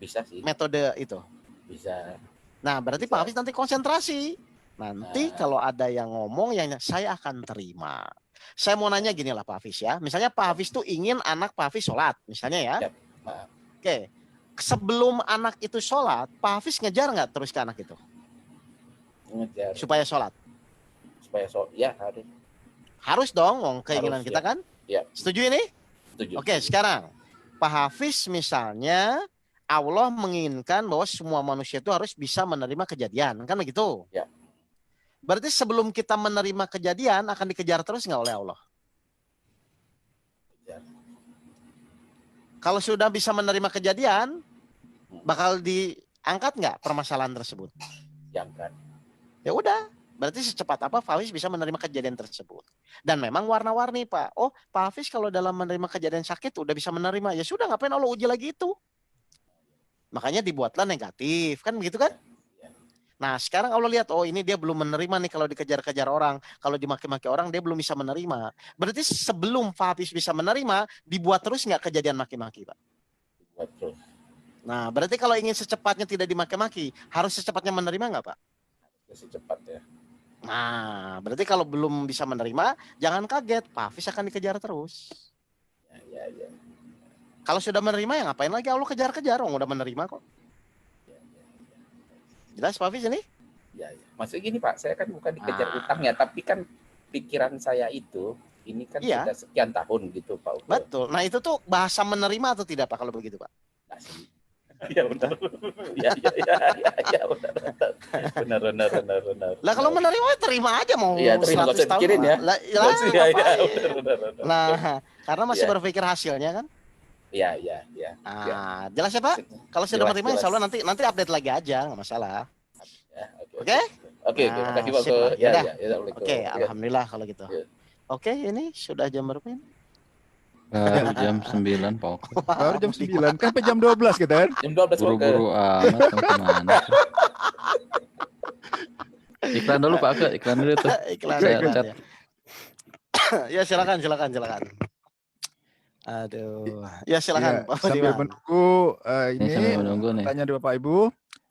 C: bisa sih.
B: metode itu?
C: Bisa.
B: Nah, berarti
C: Bisa.
B: Pak Hafiz nanti konsentrasi. Nanti
C: Nah.
B: kalau ada yang ngomong yang saya akan terima. Saya mau nanya gini lah Pak Hafiz ya. Misalnya Pak Hafiz tuh ingin anak Pak Hafiz sholat, misalnya ya.
C: Siap. Maaf.
B: Oke. Sebelum anak itu sholat, Pak Hafiz ngejar nggak terus ke anak itu
C: Ngejar
B: supaya sholat?
C: supaya ya harus.
B: Harus dong, wong keinginan
C: Harus,
B: kita
C: ya.
B: kan?
C: Ya.
B: Setuju ini?
C: Setuju.
B: Oke, sekarang Pak Hafiz misalnya Allah menginginkan bahwa semua manusia itu harus bisa menerima kejadian, kan begitu?
C: Ya.
B: Berarti sebelum kita menerima kejadian akan dikejar terus nggak oleh Allah?
C: Kejar.
B: Kalau sudah bisa menerima kejadian, bakal diangkat nggak permasalahan tersebut?
C: Jangan.
B: Ya udah, berarti secepat apa Pak Hafiz bisa menerima kejadian tersebut. Dan memang warna-warni Pak. Oh, Pak Hafiz kalau dalam menerima kejadian sakit udah bisa menerima. Ya sudah, ngapain Allah uji lagi itu? Makanya dibuatlah negatif, kan begitu kan? Nah, sekarang Allah lihat, oh ini dia belum menerima nih kalau dikejar-kejar orang. Kalau dimaki-maki orang, dia belum bisa menerima. Berarti sebelum Pak Hafiz bisa menerima, dibuat terus nggak kejadian maki-maki, Pak?
C: Buat terus.
B: Nah, berarti kalau ingin secepatnya tidak dimaki-maki, harus secepatnya menerima nggak, Pak?
C: Secepatnya.
B: Nah, berarti kalau belum bisa menerima, jangan kaget, Pak Hafiz akan dikejar terus.
C: Ya, ya.
B: Kalau sudah menerima, ya ngapain lagi Allah kejar-kejar? Orang udah menerima kok. Jelas Pak Hafiz ini?
C: Ya, ya. Maksudnya gini Pak, saya kan bukan dikejar
B: Ah.
C: utangnya, tapi kan pikiran saya itu ini kan
B: Iya.
C: sudah sekian tahun gitu Pak Ugo.
B: Betul. Nah, itu tuh bahasa menerima atau tidak Pak kalau begitu, Pak?
C: Nah, sih. Ya benar. Ya benar.
B: Lah kalau menerima terima aja mau
C: Iya, terima,
B: 100
C: nggak usah
B: tahun.
C: pikirin ya.
B: Lah,
C: Iya,
B: ngapain?
C: benar.
B: Nah, karena masih
C: Iya.
B: berpikir hasilnya kan.
C: Ya.
B: Ah, jelas ya Pak? Kalau sudah
C: Jelas,
B: menerima
C: jelas.
B: insya Allah nanti update lagi aja, nggak masalah.
C: Ya,
B: Oke?
C: Oke,
B: Nah,
C: makasih Pak
B: sip
C: Ugo.
B: lah.
C: Ya,
B: Yaudah.
C: Assalamualaikum.
B: Oke,
C: Ya.
B: alhamdulillah kalau gitu.
C: Ya.
B: Oke, ini sudah jam berapa ini?
F: Baru jam 9 Pak.
A: Baru jam 9, kan sampai jam 12 kita kan?
C: Jam 12 Pak Ugo.
F: Buru-buru amat mau kemana? Iklan dulu Pak Ke, iklan dulu tuh.
B: Iklan.
F: Saya
B: iklan,
F: chat.
B: ya. Ya silakan. Aduh. Ya silakan
A: Ya,
B: Pak
A: sambil
B: Budiman.
A: menunggu
F: Ini sambil menunggu nih.
A: tanya dari Bapak Ibu,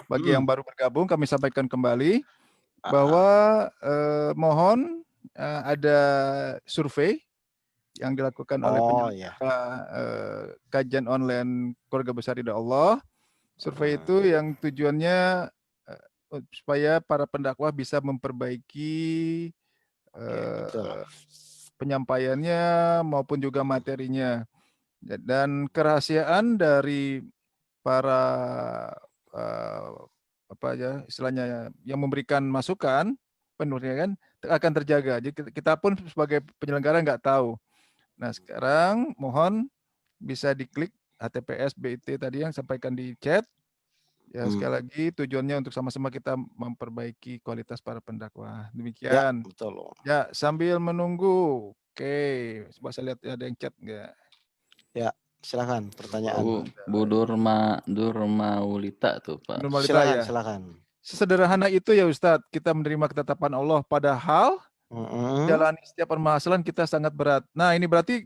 A: bagi yang baru bergabung kami sampaikan kembali
B: Ah,
A: bahwa mohon ada survei yang dilakukan oleh
B: Oh ya.
A: kajian online Keluarga Besar Ridha Allah. Survei itu yang tujuannya supaya para pendakwah bisa memperbaiki
B: betul.
A: penyampaiannya maupun juga materinya. Dan kerahasiaan dari para istilahnya yang memberikan masukan penuhnya kan akan terjaga. Jadi kita pun sebagai penyelenggara nggak tahu. Nah sekarang mohon bisa diklik HTTPS BIT tadi yang sampaikan di chat. Ya sekali lagi tujuannya untuk sama-sama kita memperbaiki kualitas para pendakwah.
B: Ya,
A: Demikian.
B: betul.
A: Ya sambil menunggu. Oke, coba saya lihat ada yang chat nggak?
B: Ya, silakan pertanyaan.
F: Bu Durmaulita tuh Pak.
A: Normalita ya.
B: Silakan.
A: Sesederhana itu ya Ustadz, kita menerima ketetapan Allah padahal jalan setiap permasalahan kita sangat berat. Nah ini berarti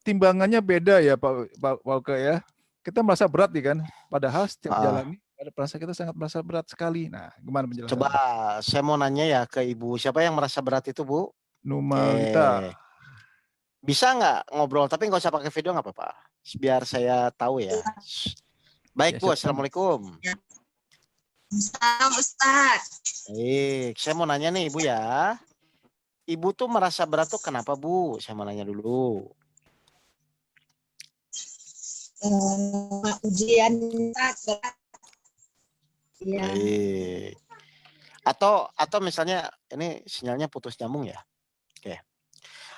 A: timbangannya beda ya Pak Walke ya. Kita merasa berat nih kan, padahal setiap jalan ini ada perasaan kita sangat merasa berat sekali. Nah gimana penjelasannya?
B: Coba saya mau nanya ya ke Ibu, siapa yang merasa berat itu Bu?
A: Normalita.
B: Bisa nggak ngobrol, tapi nggak usah pakai video nggak apa-apa, biar saya tahu ya. Baik Bu, Assalamualaikum.
G: Salam Ustaz.
B: Baik, saya mau nanya nih Ibu ya. Ibu tuh merasa berat tuh kenapa Bu? Saya mau nanya dulu.
G: Ujian Ustaz berat. Iya.
B: Baik. Atau misalnya ini sinyalnya putus nyambung ya. Oke.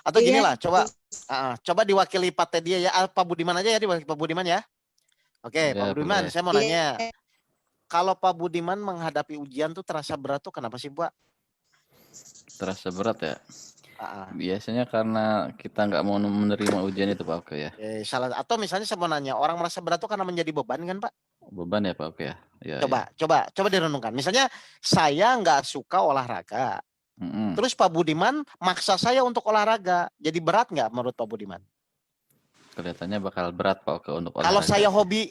B: Atau gini lah, coba diwakili Pak Teddy ya, Pak Budiman aja ya, diwakili Pak Budiman ya. Oke, Pak Budiman, saya mau nanya. Kalau Pak Budiman menghadapi ujian tuh terasa berat tuh kenapa sih, Pak?
F: Terasa berat ya? Biasanya karena kita nggak mau menerima ujian itu Pak Oke ya.
B: Salah. Atau misalnya saya mau nanya, orang merasa berat tuh karena menjadi beban kan Pak?
F: Beban ya Pak Oke ya.
B: Coba direnungkan. Misalnya saya nggak suka olahraga. Terus Pak Budiman maksa saya untuk olahraga. Jadi berat nggak menurut Pak Budiman?
F: Kelihatannya bakal berat Pak Oke untuk olahraga.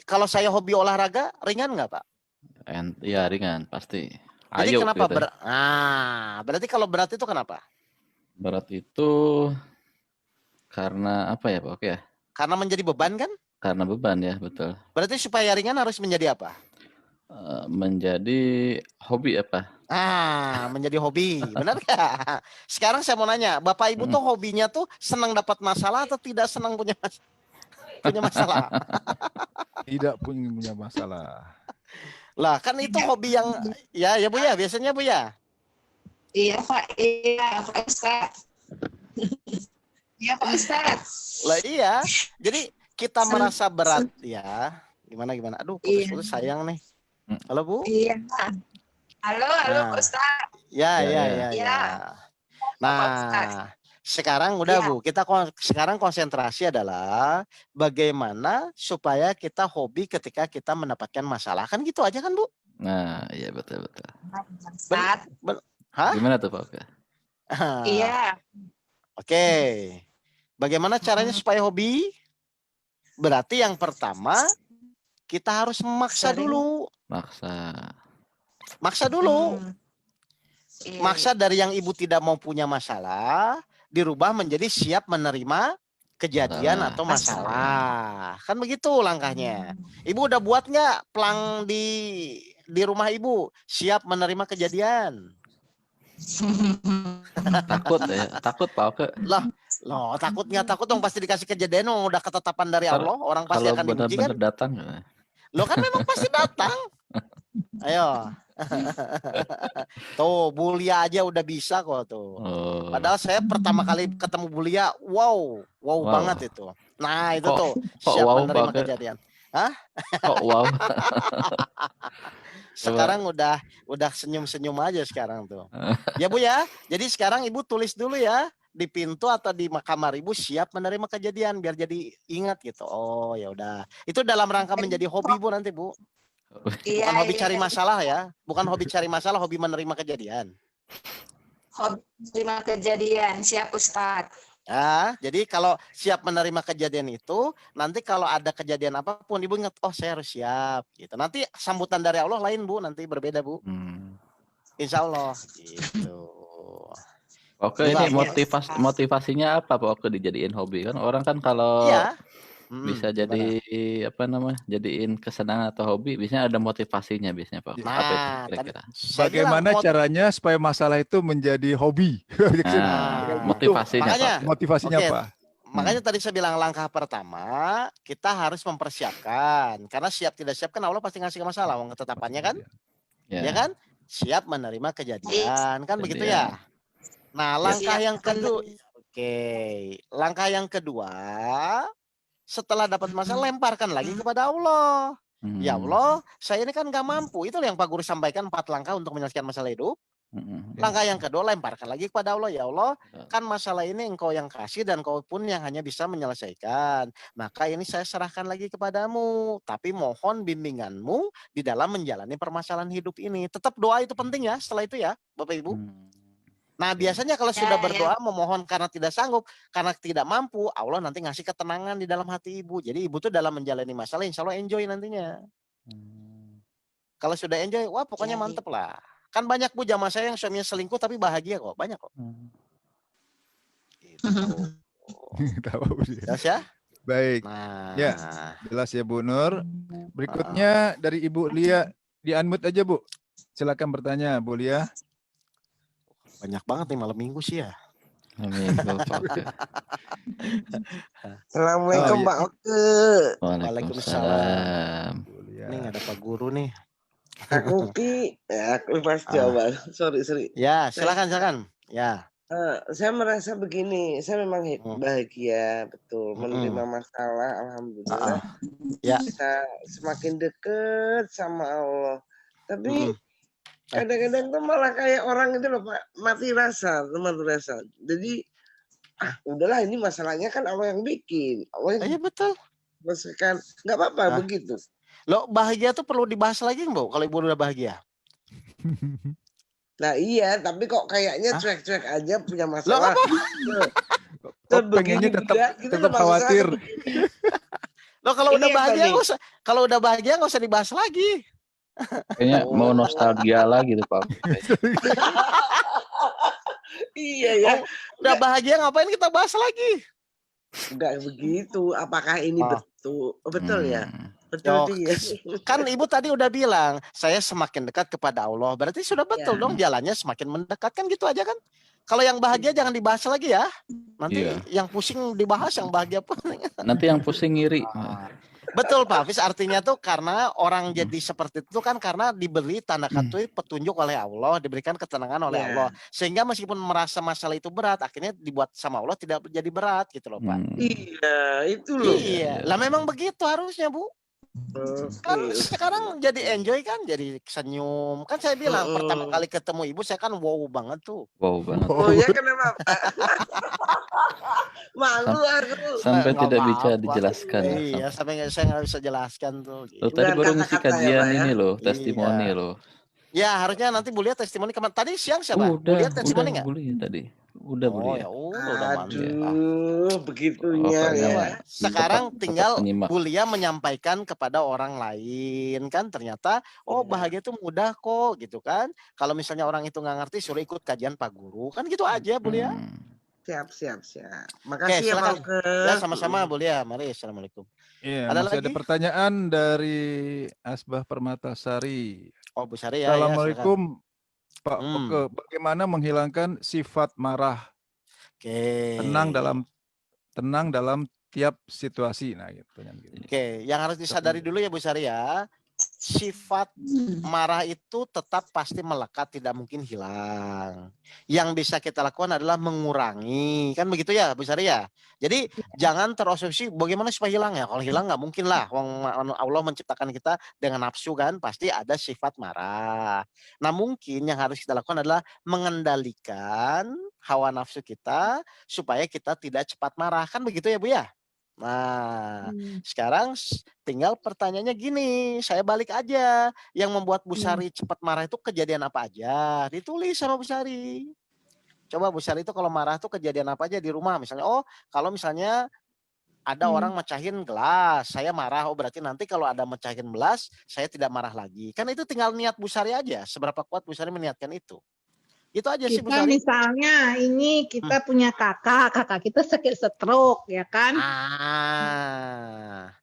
B: Kalau saya hobi olahraga, ringan nggak Pak?
F: Iya ringan pasti.
B: Jadi kenapa
F: gitu.
B: berat? Berarti kalau berat itu kenapa?
F: Berat itu karena apa ya Pak Oke ya?
B: Karena menjadi beban kan?
F: Karena beban ya, betul.
B: Berarti supaya ringan harus menjadi apa?
F: Menjadi hobi apa?
B: Menjadi hobi. Benar gak? Sekarang saya mau nanya, Bapak Ibu tuh hobinya tuh senang dapat masalah atau tidak senang punya masalah?
A: Tidak punya masalah.
B: Lah kan itu hobi yang ya Bu ya, biasanya Bu ya.
G: Iya Pak Ustadz. Iya Pak Ustadz.
B: Lah iya, jadi kita merasa berat ya. Gimana? Aduh, putus sayang nih. Halo Bu.
G: Iya. Halo Pak Ustadz.
B: Ya. Nah, sekarang udah Bu, kita sekarang konsentrasi adalah bagaimana supaya kita hobi ketika kita mendapatkan masalah. Kan gitu aja kan Bu?
F: Nah, iya betul.
B: Hah?
F: Gimana tuh Pak Oke?
G: Iya.
B: Oke. Bagaimana caranya supaya hobi? Berarti yang pertama kita harus memaksa dulu. Maksa dulu. Maksa dari yang ibu tidak mau punya masalah dirubah menjadi siap menerima kejadian atau masalah. Kan begitu langkahnya. Ibu udah buat nggak plang di rumah ibu siap menerima kejadian?
F: Takut Pak Oke.
B: Loh, takut nggak takut dong, pasti dikasih kejadian dong, udah ketetapan dari Allah, orang pasti akan diuji kan?
F: Kalau benar-benar datang.
B: Lo kan memang pasti datang. Ayo. Tuh, Bulia aja udah bisa kok tuh. Padahal saya pertama kali ketemu Bulia, wow banget itu. Nah, itu tuh siap menerima kejadian. Hah?
F: Kok wow?
B: Sekarang udah senyum-senyum aja sekarang tuh. Ya Bu ya. Jadi sekarang Ibu tulis dulu ya di pintu atau di kamar Ibu siap menerima kejadian biar jadi ingat gitu. Oh, ya udah. Itu dalam rangka menjadi hobi Bu nanti Bu. Bukan hobi cari masalah ya. Bukan hobi cari masalah, hobi menerima kejadian.
G: Hobi menerima kejadian, siap Ustadz.
B: Ya, jadi kalau siap menerima kejadian itu, nanti kalau ada kejadian apapun, Ibu ingat, oh saya harus siap. Gitu. Nanti sambutan dari Allah lain Bu, nanti berbeda Bu. Insya Allah. Gitu.
F: Oke, ini motivasinya apa Pak Oke dijadiin hobi kan? Orang kan kalau bisa jadi jadiin kesenangan atau hobi, biasanya ada motivasinya biasanya Pak. Kira-kira.
A: Bagaimana caranya supaya masalah itu menjadi hobi? Motivasinya apa?
B: Makanya tadi saya bilang langkah pertama kita harus mempersiapkan, karena siap tidak siap kan Allah pasti ngasih masalah, ketetapannya kan, ya kan? Siap menerima kejadian, kan begitu ya. Nah langkah yang kedua, langkah yang kedua. Setelah dapat masalah, lemparkan lagi kepada Allah. Ya Allah, saya ini kan gak mampu. Itu yang Pak Guru sampaikan 4 langkah untuk menyelesaikan masalah hidup. Langkah yang kedua, lemparkan lagi kepada Allah. Ya Allah, kan masalah ini Engkau yang kasih dan Engkau pun yang hanya bisa menyelesaikan. Maka ini saya serahkan lagi kepadamu. Tapi mohon bimbinganmu di dalam menjalani permasalahan hidup ini. Tetap doa itu penting ya setelah itu ya Bapak Ibu. Nah biasanya kalau sudah berdoa memohon karena tidak sanggup, karena tidak mampu, Allah nanti ngasih ketenangan di dalam hati ibu. Jadi ibu tuh dalam menjalani masalah insya Allah enjoy nantinya. Kalau sudah enjoy, wah pokoknya mantep lah. Kan banyak Bu jamaah saya yang suaminya selingkuh tapi bahagia kok, banyak kok. Gitu. Jelas ya?
A: Baik. Ya, jelas ya Bu Nur. Berikutnya dari Ibu Lia, di-unmute aja Bu. Silakan bertanya Bu Lia.
B: Banyak banget nih malam minggu sih ya.
H: Assalamualaikum Pak Oke.
B: Waalaikumsalam. Ini ada Pak Guru nih.
H: Aku aku pas jawaban. Sorry.
B: Ya, silakan. Ya.
H: Saya merasa begini, saya memang bahagia betul menerima masalah, alhamdulillah.
B: Ya.
H: Bisa semakin dekat sama Allah. Tapi kadang-kadang tuh malah kayak orang itu loh Pak, mati rasa. Jadi udahlah ini masalahnya kan Allah yang bikin. Allah yang
B: betul.
H: Masakan nggak apa-apa begitu.
B: Loh, bahagia tuh perlu dibahas lagi Bu kalau Ibu udah bahagia?
H: Nah iya, tapi kok kayaknya cuek-cuek aja punya
B: Loh,
H: masalah.
A: Kok pengennya tetap khawatir.
B: Loh, kalau udah
H: Ini apa
B: bahagia
H: nih?
B: nggak usah dibahas lagi.
F: Kayaknya mau nostalgia lagi tuh Pak.
H: Iya ya.
B: Udah bahagia ngapain kita bahas lagi?
H: Enggak begitu. Apakah ini betul ya?
B: Yo,
H: Betul dia.
B: kan Ibu tadi udah bilang saya semakin dekat kepada Allah, berarti sudah betul dong jalannya semakin mendekat kan gitu aja kan? Kalau yang bahagia jangan dibahas lagi ya. Nanti yang pusing dibahas, yang bahagia pun.
F: Nanti yang pusing ngiri.
B: Betul Pak Hafiz, artinya tuh karena orang jadi seperti itu kan karena diberi tanda kutip petunjuk oleh Allah, diberikan ketenangan oleh Allah. Sehingga meskipun merasa masalah itu berat, akhirnya dibuat sama Allah tidak jadi berat gitu loh Pak.
H: Iya, itu loh.
B: Iya, lah memang begitu harusnya Bu. Kan sekarang jadi enjoy kan, jadi senyum. Kan saya bilang pertama kali ketemu Ibu saya kan wow banget tuh.
F: Wow banget.
H: Oh ya kenapa? Malu aku.
F: Sampai tidak bisa dijelaskan.
B: Iya, sampai saya nggak bisa jelaskan tuh.
F: Loh, tadi baru ngisi kajian ini loh, testimoni loh.
B: Ya harusnya nanti Bu lihat testimoni kemarin. Tadi siang siapa? Bu lihat testimoni nggak?
F: Tadi. Udah Bu lihat.
B: Udah
H: Aduh, begitunya ya.
B: Sekarang tinggal Bu Lia menyampaikan kepada orang lain kan ternyata bahagia itu mudah kok gitu kan. Kalau misalnya orang itu nggak ngerti suruh ikut kajian Pak Guru kan gitu aja Bu Lia.
H: Siap. Makasih ya Pak.
B: Ya sama-sama Bu Lia. Mari assalamualaikum.
A: Iya, masih ada pertanyaan dari Asbah Permatasari.
B: Oh Bu Sari ya.
A: Assalamualaikum Pak Oke, bagaimana menghilangkan sifat marah? Tenang dalam tiap situasi. Nah, gitu.
B: Oke, yang harus disadari dulu ya Bu Sari ya. Sifat marah itu tetap pasti melekat, tidak mungkin hilang. Yang bisa kita lakukan adalah mengurangi, kan begitu ya Bu Sari ya. Jadi jangan terobsesi bagaimana supaya hilang ya. Kalau hilang nggak mungkin lah. Allah menciptakan kita dengan nafsu kan, pasti ada sifat marah. Nah mungkin yang harus kita lakukan adalah mengendalikan hawa nafsu kita supaya kita tidak cepat marah, kan begitu ya Bu ya. Nah, sekarang tinggal pertanyaannya gini, saya balik aja. Yang membuat Bu Sari cepat marah itu kejadian apa aja? Ditulis sama Bu Sari. Coba Bu Sari itu kalau marah tuh kejadian apa aja di rumah? Misalnya, kalau misalnya ada orang mecahin gelas, saya marah. Oh berarti nanti kalau ada mecahin gelas, saya tidak marah lagi. Kan itu tinggal niat Bu Sari aja. Seberapa kuat Bu Sari meniatkan itu. Itu aja sih Bu Sari.
I: Misalnya ini kita punya kakak kita sakit stroke ya kan?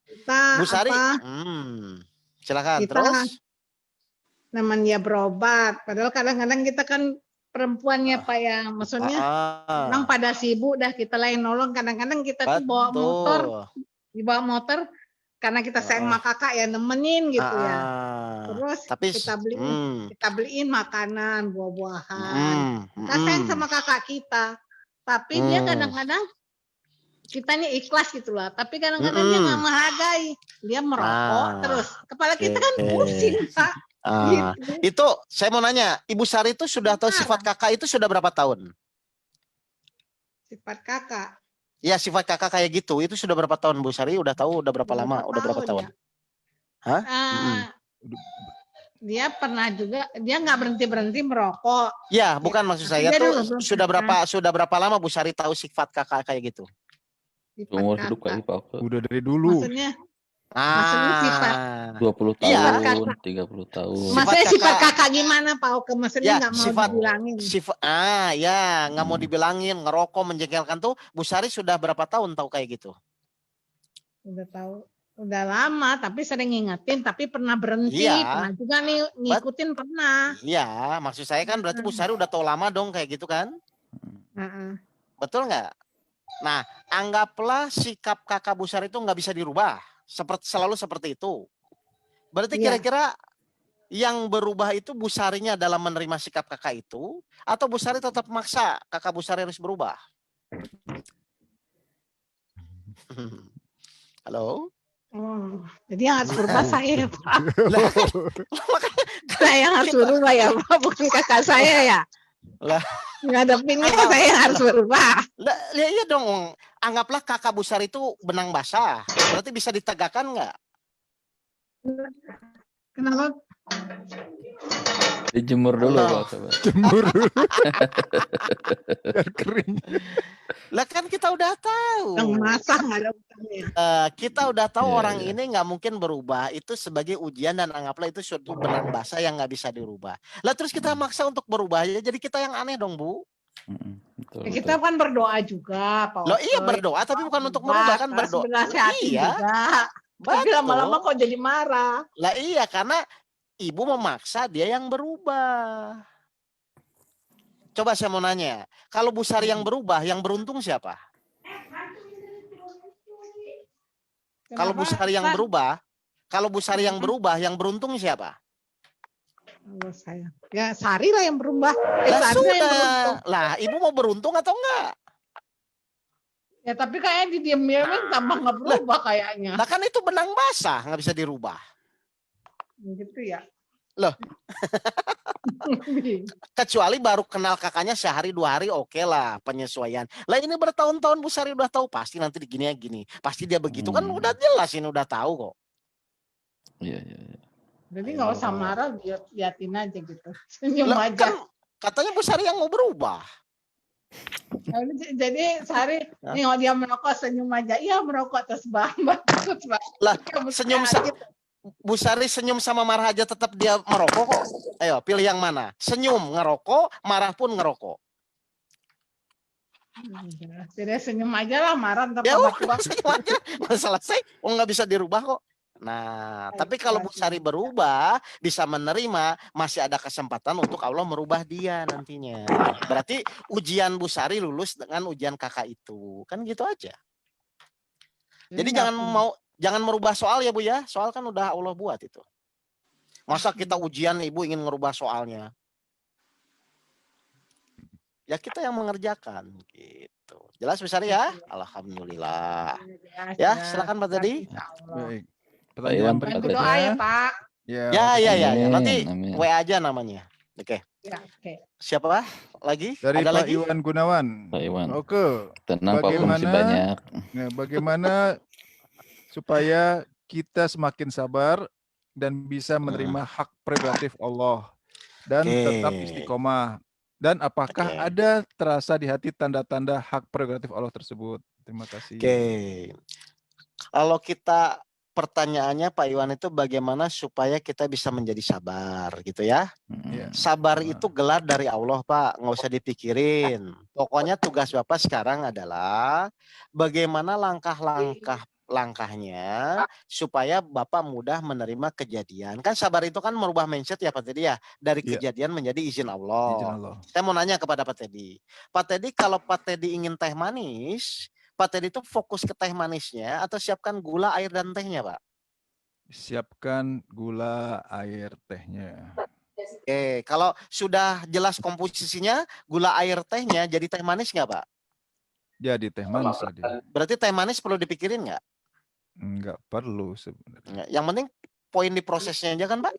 I: Kita
B: Bu Sari, silakan
I: kita
B: terus.
I: Namanya berobat. Padahal kadang-kadang kita kan perempuannya Pak ya, maksudnya orang pada sibuk dah kita lain nolong. Kadang-kadang kita tuh dibawa motor karena kita sayang sama kakak ya nemenin gitu ya. Terus kita beliin makanan, buah-buahan. Kita sayang sama kakak kita. Tapi dia kadang-kadang kitanya ikhlas gitu lah. Tapi kadang-kadang dia nggak menghargai. Dia merokok terus. Kepala kita kan pusing Pak. Gitu.
B: Itu saya mau nanya, Ibu Sari itu sudah tahu sifat kakak itu sudah berapa tahun?
I: Sifat kakak.
B: Ya sifat kakak kayak gitu, itu sudah berapa tahun Bu Sari? Udah tahu udah berapa lama? Udah berapa tahun?
I: Ya. Dia pernah juga, dia nggak berhenti merokok.
B: Ya, bukan maksud saya tuh sudah berapa lama Bu Sari tahu sifat kakak kayak gitu?
F: Umur hidup kali Pak.
A: Udah dari dulu.
I: Maksudnya sifat
F: 20 tahun, 30 tahun.
I: Maksudnya sifat kakak gimana Pak Oke? Maksudnya nggak mau dibilangin.
B: Nggak mau dibilangin, ngerokok, menjengkelkan tuh. Bu Sari sudah berapa tahun tahu kayak gitu?
I: Udah tahu, udah lama. Tapi sering ngingetin, tapi pernah berhenti. Pernah juga nih ngikutin pernah.
B: Iya, maksud saya kan berarti Bu Sari udah tahu lama dong kayak gitu kan? Betul nggak? Nah, anggaplah sikap kakak Bu Sari itu nggak bisa dirubah. Selalu seperti itu. Berarti kira-kira yang berubah itu Bu Sarinya dalam menerima sikap kakak itu, atau Bu Sari tetap maksa kakak Bu Sari harus berubah? Halo?
I: Jadi yang harus berubah saya, Pak. Saya yang harus berubah ya, Pak, bukan kakak saya ya.
B: Lah,
I: ngadepinnya saya yang harus berubah.
B: Lah, iya dong. Anggaplah kakak Bu Sari itu benang basah. Berarti bisa ditegakkan nggak?
I: Kenapa?
F: Dijemur dulu Pak.
A: Jemur dulu. Biar kering.
B: Lah kan kita udah tahu.
I: Yang masak nggak ada utangnya.
B: Kita udah tahu
F: Iya,
B: orang
F: iya.
B: ini nggak mungkin berubah. Itu sebagai ujian dan anggaplah itu suatu benang basah yang nggak bisa dirubah. Lah terus kita maksa untuk berubah ya. Jadi kita yang aneh dong Bu.
F: Betul,
I: Ya, kita kan berdoa juga, Pak.
B: Loh iya berdoa tapi bukan untuk merubah kan berdoa. Iya.
I: Tapi lama-lama kok jadi marah.
B: Lah iya karena ibu memaksa dia yang berubah. Coba saya mau nanya, kalau Bu Sari yang berubah, yang beruntung siapa? Kalau Bu Sari yang berubah, yang beruntung siapa?
I: Kalau saya, ya Sari lah yang berubah.
B: Lah
I: Sari
B: sudah,
I: yang beruntung.
B: lah ibu mau beruntung atau enggak?
I: Ya tapi kayaknya didiam-diamin tambah nggak berubah kayaknya.
B: Nah kan itu benang basah, nggak bisa dirubah.
I: Gitu ya.
B: Loh. Kecuali baru kenal kakaknya sehari 2 hari oke lah penyesuaian. Lah ini bertahun-tahun Bu Sari udah tahu pasti nanti gini. Pasti dia begitu kan udah jelas ini udah tahu kok.
F: Iya.
I: Jadi nggak usah marah, liatin aja gitu. Senyum
B: Lah,
I: aja.
B: kan katanya Bu Sari yang mau berubah.
I: Jadi Sari nih dia merokok senyum aja. Iya merokok terus bambang.
B: Lah senyum Bu Sari senyum sama marah aja tetap dia merokok kok. Ayo pilih yang mana? Senyum ngerokok, marah pun ngerokok.
I: Jadi senyum aja lah, marah ntar
B: Ya
I: tambah
B: senyum aja, nggak selesai. Nggak bisa dirubah kok. Nah, tapi kalau Bu Sari berubah, bisa menerima, masih ada kesempatan untuk Allah merubah dia nantinya. Berarti ujian Bu Sari lulus dengan ujian kakak itu. Kan gitu aja. Jadi jangan merubah soal ya Bu ya. Soal kan udah Allah buat itu. Masa kita ujian Ibu ingin merubah soalnya? Ya kita yang mengerjakan gitu. Jelas Bu Sari ya? Alhamdulillah. Ya, silakan Pak Teddy.
A: Baik.
F: Pak Iwan,
A: Pertanyaan
I: Bantu doa ya Pak.
B: Ya. Nanti
F: Amin.
B: WA aja namanya. Oke.
I: Ya, oke.
B: Siapa lagi?
A: Dari
B: Ada
A: Pak
B: lagi?
A: Iwan Gunawan.
F: Pak Iwan.
A: Oke.
F: Tenang Pak, masih banyak.
A: Nah, bagaimana supaya kita semakin sabar dan bisa menerima hak prerogatif Allah dan tetap istiqomah, dan apakah ada terasa di hati tanda-tanda hak prerogatif Allah tersebut? Terima kasih.
B: Kalau kita pertanyaannya Pak Iwan itu bagaimana supaya kita bisa menjadi sabar gitu ya? Sabar itu gelar dari Allah Pak, nggak usah dipikirin. Pokoknya tugas Bapak sekarang adalah bagaimana langkahnya supaya Bapak mudah menerima kejadian. Kan sabar itu kan merubah mindset ya Pak Teddy ya. Dari kejadian menjadi izin Allah. Saya mau nanya kepada Pak Teddy. Pak Teddy, kalau Pak Teddy ingin teh manis, Pak Teddy itu fokus ke teh manisnya atau siapkan gula, air, dan tehnya Pak?
A: Siapkan gula, air, tehnya.
B: Oke, kalau sudah jelas komposisinya, gula, air, tehnya jadi teh manis nggak Pak?
A: Jadi teh manis tadi.
B: Berarti teh manis perlu dipikirin nggak?
A: Enggak perlu sebenarnya.
B: Yang penting poin di prosesnya aja kan Pak?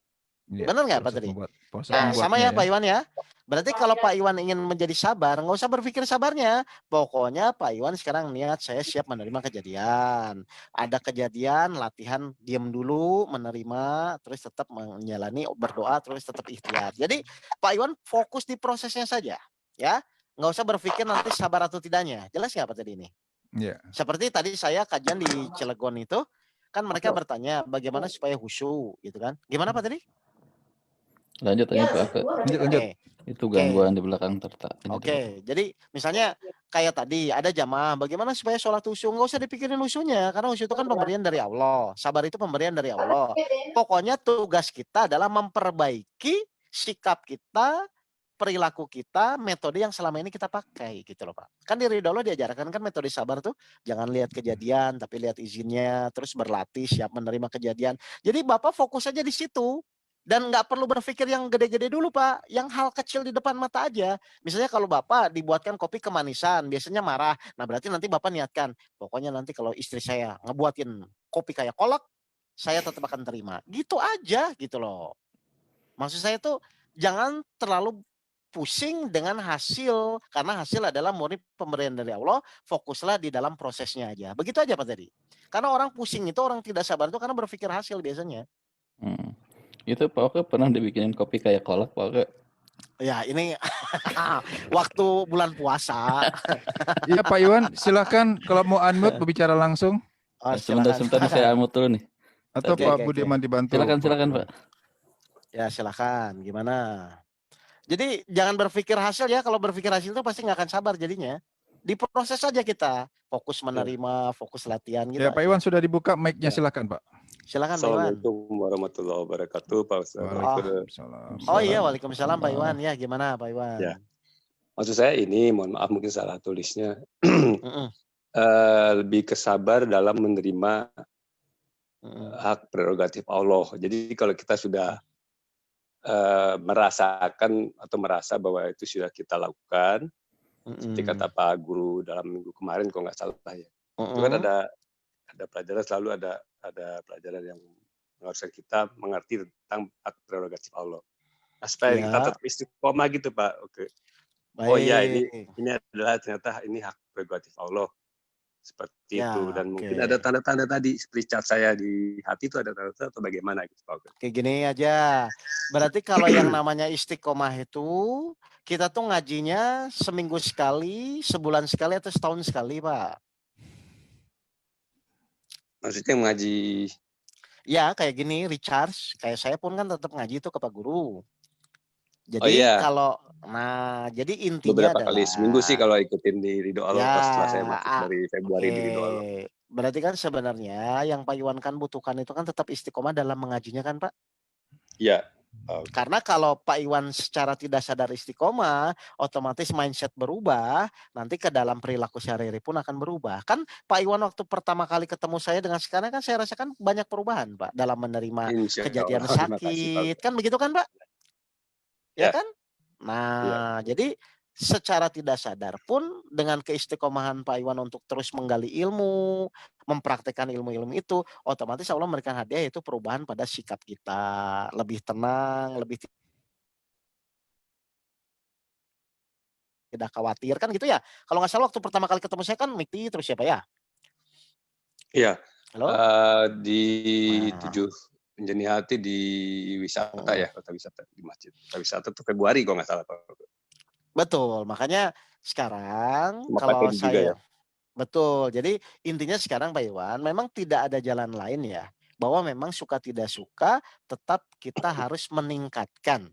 A: Ya,
B: benar nggak Pak tadi? Nah, sama ya Pak Iwan ya. Berarti kalau Pak Iwan ingin menjadi sabar, nggak usah berpikir sabarnya. Pokoknya Pak Iwan sekarang niat saya siap menerima kejadian. Ada kejadian, latihan diam dulu, menerima, terus tetap menjalani, berdoa, terus tetap ikhtiar. Jadi Pak Iwan fokus di prosesnya saja, ya. Nggak usah berpikir nanti sabar atau tidaknya. Jelas nggak Pak tadi ini?
A: Ya.
B: Seperti tadi saya kajian di Cilegon itu, kan mereka bertanya bagaimana supaya khusyuk, gitu kan? Gimana Pak tadi?
F: Lanjut aja Pak.
A: Lanjut.
F: Itu gangguan di belakang
B: Oke, jadi misalnya kayak tadi ada jamaah, bagaimana supaya sholat khusyuk? Nggak usah dipikirin khusyuknya, karena khusyuk itu kan pemberian dari Allah. Sabar itu pemberian dari Allah. Pokoknya tugas kita adalah memperbaiki sikap kita, perilaku kita, metode yang selama ini kita pakai gitu loh Pak. Kan di Ridho Allah diajarkan kan metode sabar tuh jangan lihat kejadian tapi lihat izinnya, terus berlatih siap menerima kejadian. Jadi Bapak fokus aja di situ. Dan nggak perlu berpikir yang gede-gede dulu Pak, yang hal kecil di depan mata aja. Misalnya kalau Bapak dibuatkan kopi kemanisan, biasanya marah. Nah berarti nanti Bapak niatkan, pokoknya nanti kalau istri saya ngebuatin kopi kayak kolak, saya tetap akan terima. Gitu aja gitu loh. Maksud saya tuh jangan terlalu pusing dengan hasil, karena hasil adalah murni pemberian dari Allah, fokuslah di dalam prosesnya aja. Begitu aja Pak tadi. Karena orang pusing itu, orang tidak sabar itu karena berpikir hasil biasanya.
F: Itu Pak Oke pernah dibikinin kopi kayak kolak Pak Oke?
B: Ya ini waktu bulan puasa.
A: Iya Pak Iwan, silakan kalau mau unmute berbicara langsung.
B: Oh,
F: sebentar saya unmute dulu nih.
A: Atau Pak Budiman dibantu.
F: Silakan Pak.
B: Ya silakan, gimana? Jadi jangan berpikir hasil ya, kalau berpikir hasil itu pasti nggak akan sabar jadinya. Diproses saja kita, fokus menerima, fokus latihan gitu.
A: Ya Pak Iwan sudah dibuka mic-nya, silakan Pak.
B: Silakan Pak Iwan.
J: Assalamualaikum warahmatullahi wabarakatuh Pak Ustaz.
B: Oh iya, waalaikumsalam Pak Iwan. Ya gimana Pak Iwan?
J: Ya. Maksud saya ini, mohon maaf mungkin salah tulisnya. Lebih kesabar dalam menerima hak prerogatif Allah. Jadi kalau kita sudah merasakan atau merasa bahwa itu sudah kita lakukan, seperti kata Pak Guru dalam minggu kemarin kalau nggak salah ya, itu kan ada pelajaran, selalu ada pelajaran yang mengharuskan kita mengerti tentang hak prerogatif Allah. Nah, supaya kita tetap istiqomah gitu Pak. Oke.
B: Baik.
J: Oh iya, ini adalah ternyata ini hak prerogatif Allah seperti itu, dan mungkin ada tanda-tanda tadi seperti cat saya di hati itu ada tanda-tanda atau bagaimana gitu Pak.
B: Kayak gini aja. Berarti kalau yang namanya istiqomah itu kita tuh ngajinya seminggu sekali, sebulan sekali atau setahun sekali Pak?
J: Maksudnya mengaji?
B: Ya kayak gini, recharge. Kayak saya pun kan tetap ngaji itu ke Pak Guru. Jadi kalau, nah jadi intinya
J: beberapa kali seminggu sih kalau ikutin di Ridho Allah setelah saya masuk dari Februari di Ridho Allah.
B: Berarti kan sebenarnya yang Pak Iwan kan butuhkan itu kan tetap istiqomah dalam mengajinya kan Pak?
J: Iya.
B: Karena kalau Pak Iwan secara tidak sadar istiqomah, otomatis mindset berubah, nanti ke dalam perilaku sehari-hari pun akan berubah. Kan Pak Iwan waktu pertama kali ketemu saya dengan sekarang kan saya rasakan banyak perubahan Pak dalam menerima kejadian sakit, kan begitu kan Pak? Ya kan? Nah, jadi secara tidak sadar pun dengan keistiqomahan Pak Iwan untuk terus menggali ilmu, mempraktekkan ilmu-ilmu itu, otomatis Allah memberikan hadiah yaitu perubahan pada sikap kita, lebih tenang, lebih tidak khawatir kan gitu ya. Kalau nggak salah waktu pertama kali ketemu saya kan Mikti terus siapa ya?
J: Iya.
B: Halo?
J: Di 7 Penjani Hati di wisata ya, kota wisata di masjid. Kota wisata itu Februari kalau nggak salah Pak.
B: Betul, makanya sekarang kalau saya betul. Jadi intinya sekarang Pak Iwan memang tidak ada jalan lain ya, bahwa memang suka tidak suka tetap kita harus meningkatkan.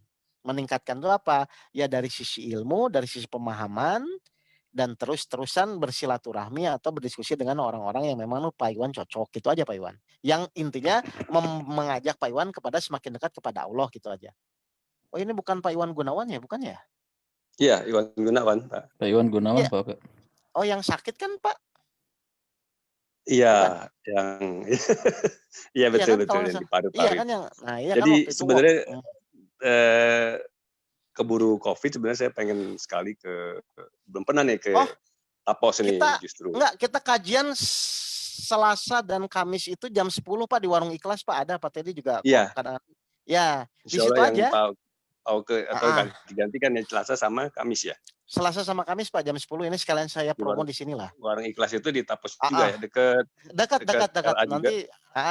B: Meningkatkan itu apa? Ya dari sisi ilmu, dari sisi pemahaman, dan terus-terusan bersilaturahmi atau berdiskusi dengan orang-orang yang memang Pak Iwan cocok, gitu aja Pak Iwan. Yang intinya mengajak Pak Iwan kepada semakin dekat kepada Allah gitu aja. Oh ini bukan Pak Iwan Gunawan ya, bukan ya?
J: Iya, Iwan Gunawan Pak.
F: Pak Iwan Gunawan ya. Pak.
B: Oh yang sakit kan Pak?
J: Iya, yang iya betul
B: kan,
J: yang di paru-paru.
B: Iya kan yang, nah iya
J: jadi
B: kan
J: sebenarnya keburu COVID sebenarnya saya pengen sekali belum pernah nih ke Tapos ini justru.
B: Enggak, kita kajian Selasa dan Kamis itu jam 10 Pak di Warung Ikhlas Pak, ada Pak Teddy juga.
J: Iya.
B: Ya, di situ aja.
J: Atau ganti kan ya Selasa sama Kamis ya.
B: Selasa sama Kamis Pak jam 10 ini sekalian saya promo di sinilah.
J: Warung Ikhlas itu di Tapos juga ya, dekat.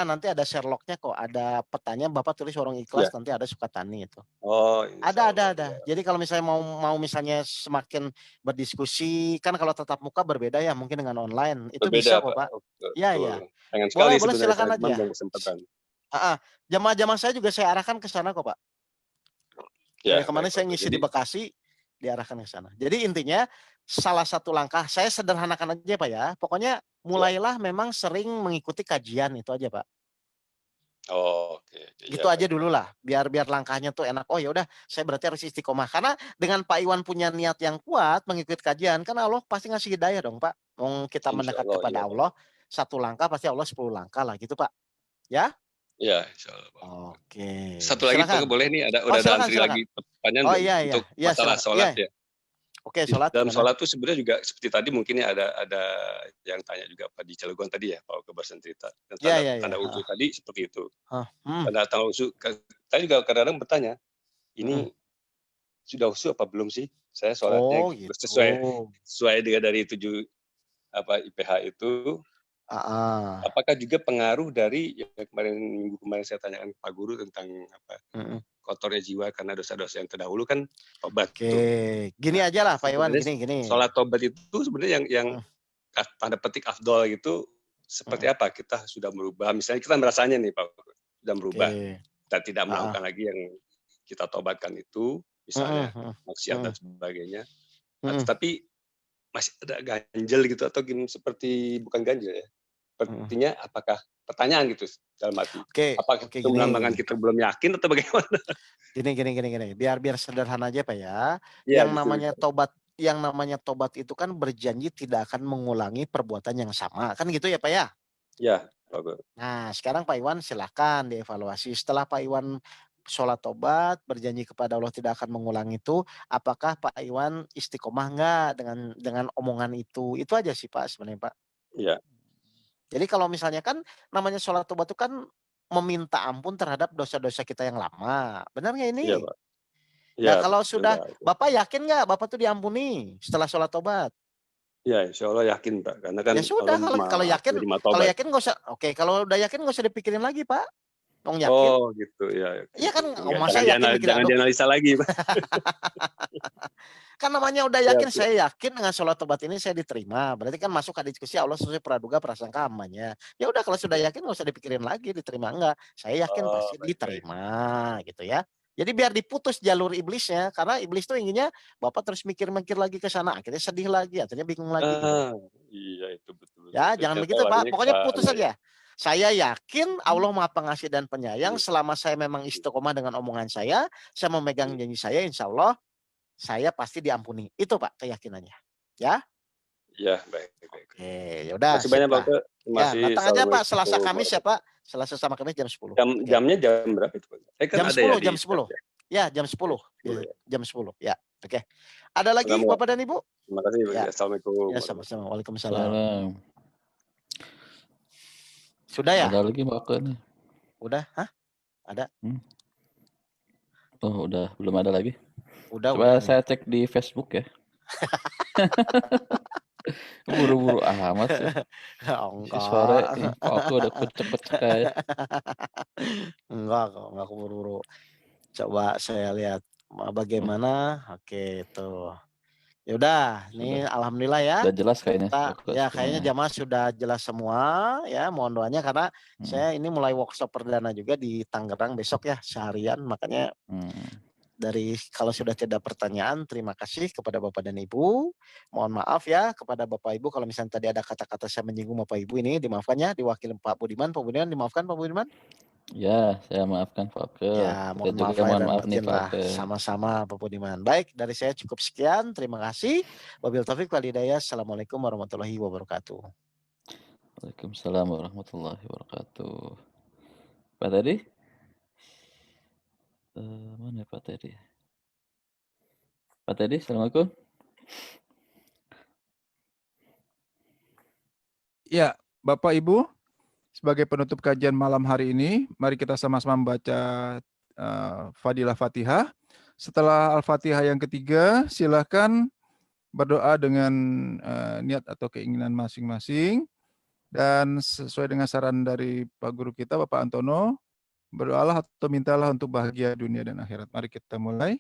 B: Nanti ada Sherlocknya kok, ada petanya Bapak tulis Warung Ikhlas nanti ada Sukatani itu.
J: Oh,
B: ada. Jadi kalau misalnya mau misalnya semakin berdiskusi kan kalau tatap muka berbeda ya mungkin dengan online itu berbeda, bisa kok Pak. Iya.
J: Pengen sekali
B: boleh silakan aja. Jamaah-jamaah saya juga saya arahkan ke sana kok Pak. Ya, kemarin saya ngisi di Bekasi diarahkan ke sana. Jadi intinya salah satu langkah saya sederhanakan aja Pak ya. Pokoknya mulailah memang sering mengikuti kajian itu aja Pak.
J: Oh, oke.
B: Gitu aja dulu lah. Biar langkahnya tuh enak. Oh ya udah, saya berarti harus istiqomah. Karena dengan Pak Iwan punya niat yang kuat mengikuti kajian, kan Allah pasti ngasih hidayah dong Pak. Kita mendekat kepada Allah, 1 langkah pasti Allah 10 langkah lah gitu Pak. Ya?
J: Ya, insyaallah.
B: Oke.
J: Satu lagi Pak,
B: Silakan.
J: boleh nih udah
B: Oh,
J: ada
B: silakan,
J: antri
B: silakan.
J: lagi pertanyaan
B: Oh
J: belum?
B: iya,
J: Untuk
B: iya,
J: masalah
B: silakan.
J: sholat
B: Iya.
J: ya.
B: Oke,
J: Di
B: sholat
J: dalam
B: gimana?
J: sholat tuh sebenarnya juga seperti tadi mungkin ya ada yang tanya juga Pak di Cilegon tadi ya, Pak kebahasan cerita. Dan
B: Iya,
J: tanda
B: iya, iya.
J: tanda wudu tadi seperti itu.
B: Hmm.
J: Tanda wudu, saya juga kadang-kadang bertanya, ini sudah wudu apa belum sih? Saya sholatnya
B: gitu.
J: sesuai dengan dari 7 IPH itu. Apakah juga pengaruh dari yang minggu kemarin saya tanyakan Pak Guru tentang kotornya jiwa karena dosa-dosa yang terdahulu kan tobat.
B: Oke, gini aja lah Pak Iwan, gini.
J: Sholat tobat itu sebenarnya yang tanda petik afdol gitu seperti apa? Kita sudah merubah, misalnya kita merasanya nih Pak, sudah merubah. Kita tidak melakukan lagi yang kita tobatkan itu, misalnya maksiat dan sebagainya. Tapi masih ada ganjel gitu atau gini, seperti bukan ganjel ya. Sepertinya apakah pertanyaan gitu dalam hati. Apakah itu melambangkan kita belum yakin atau bagaimana?
B: Gini. Biar sederhana aja Pak ya.
J: Ya,
B: yang namanya tobat itu kan berjanji tidak akan mengulangi perbuatan yang sama. Kan gitu ya Pak ya?
J: Ya, Pak Guru.
B: Nah, sekarang Pak Iwan silahkan dievaluasi. Setelah Pak Iwan sholat tobat, berjanji kepada Allah tidak akan mengulangi itu, apakah Pak Iwan istiqomah enggak dengan omongan itu? Itu aja sih Pak sebenarnya Pak.
J: Iya.
B: Jadi kalau misalnya kan namanya sholat tobat itu kan meminta ampun terhadap dosa-dosa kita yang lama. Benar nggak ini?
J: Iya, Pak.
B: Nah, kalau sudah, Bapak yakin nggak Bapak tuh diampuni setelah sholat tobat?
J: Ya, insya Allah yakin Pak. Karena kan
B: ya sudah, kalau yakin nggak usah. Oke, kalau udah yakin nggak usah dipikirin lagi Pak. Yakin.
J: Oh gitu ya.
B: Iya kan,
J: masa yakin jangan dianalisa lagi Pak.
B: Kan namanya udah yakin, saya yakin dengan sholat tobat ini saya diterima. Berarti kan masuk ke diskusi Allah sesuai praduga prasangka amannya. Ya udah, kalau sudah yakin nggak usah dipikirin lagi diterima enggak. Saya yakin pasti diterima gitu ya. Jadi biar diputus jalur iblisnya, karena iblis tuh inginnya Bapak terus mikir-mikir lagi ke sana, akhirnya sedih lagi, akhirnya bingung lagi. Gitu.
J: Iya itu betul.
B: Ya jangan begitu Pak, pokoknya putus saja. Saya yakin Allah Maha Pengasih dan Penyayang. Selama saya memang istiqomah dengan omongan saya memegang janji saya, insya Allah saya pasti diampuni. Itu Pak keyakinannya. Ya?
J: Ya, baik.
B: Oke, yaudah.
J: Terima kasih banyak Pak.
B: Ya, datang aja Pak Selasa Kamis ya Pak. Selasa sama Kamis jam 10.
J: Jamnya jam berapa itu Pak?
B: Jam 10, jam 10. Ya, jam 10. Jam 10. Ya, oke. Ada lagi Bapak dan Ibu?
J: Terima kasih. Ya. Assalamualaikum.
B: Ya, sama-sama. Waalaikumsalam. Sudah ya?
F: Ada lagi Mbak nih.
B: Udah? Hah? Ada?
F: Oh, udah. Belum ada lagi?
B: Coba
F: saya cek di Facebook ya. Buru-buru amat sih. Si sore aku udah kucek-kucek aja.
B: Enggak buru-buru. Coba saya lihat bagaimana. Oke, tuh. Ya udah, ini alhamdulillah ya.
F: Udah jelas kayaknya.
B: Kayaknya jamaah sudah jelas semua ya. Mohon doanya karena saya ini mulai workshop perdana juga di Tangerang besok ya, seharian. Makanya kalau sudah tidak pertanyaan, terima kasih kepada Bapak dan Ibu. Mohon maaf ya kepada Bapak Ibu kalau misalnya tadi ada kata-kata saya menyinggung Bapak Ibu, ini dimaafkan ya, diwakili Pak Budiman. Pak Budiman dimaafkan Pak Budiman?
F: Ya, saya maafkan Pak Oke.
B: Ya, mohon maaf nih lah. Sama-sama Pak Budiman. Baik, dari saya cukup sekian. Terima kasih. Wabil taufik wal hidayah. Assalamualaikum warahmatullahi wabarakatuh.
F: Waalaikumsalam warahmatullahi wabarakatuh. Pak tadi? Mana Pak Teddy? Pak Teddy, assalamualaikum.
A: Ya, Bapak Ibu, sebagai penutup kajian malam hari ini, mari kita sama-sama membaca Fadilah Fatihah. Setelah Al-Fatihah yang ketiga, silakan berdoa dengan niat atau keinginan masing-masing. Dan sesuai dengan saran dari Pak Guru kita, Bapak Antono, berdoalah atau mintalah untuk bahagia dunia dan akhirat. Mari kita mulai.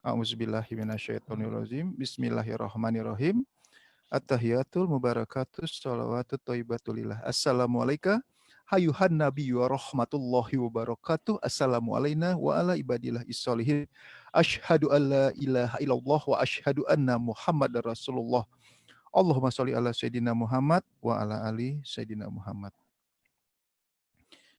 A: A'udzubillahiminasyaitonirrajim. Bismillahirrahmanirrahim. At-tahiyatul mubarakatus sholawatut thayyibatulillah. Assalamualaikum hayuhan nabiyyu wa rahmatullahi wabarakatuh. Assalamu alaina wa ala ibadillah is-solihin. Asyhadu an la ilaha illallah wa asyhadu anna Muhammadar Rasulullah. Allahumma sholli ala sayyidina Muhammad wa ala ali sayyidina Muhammad.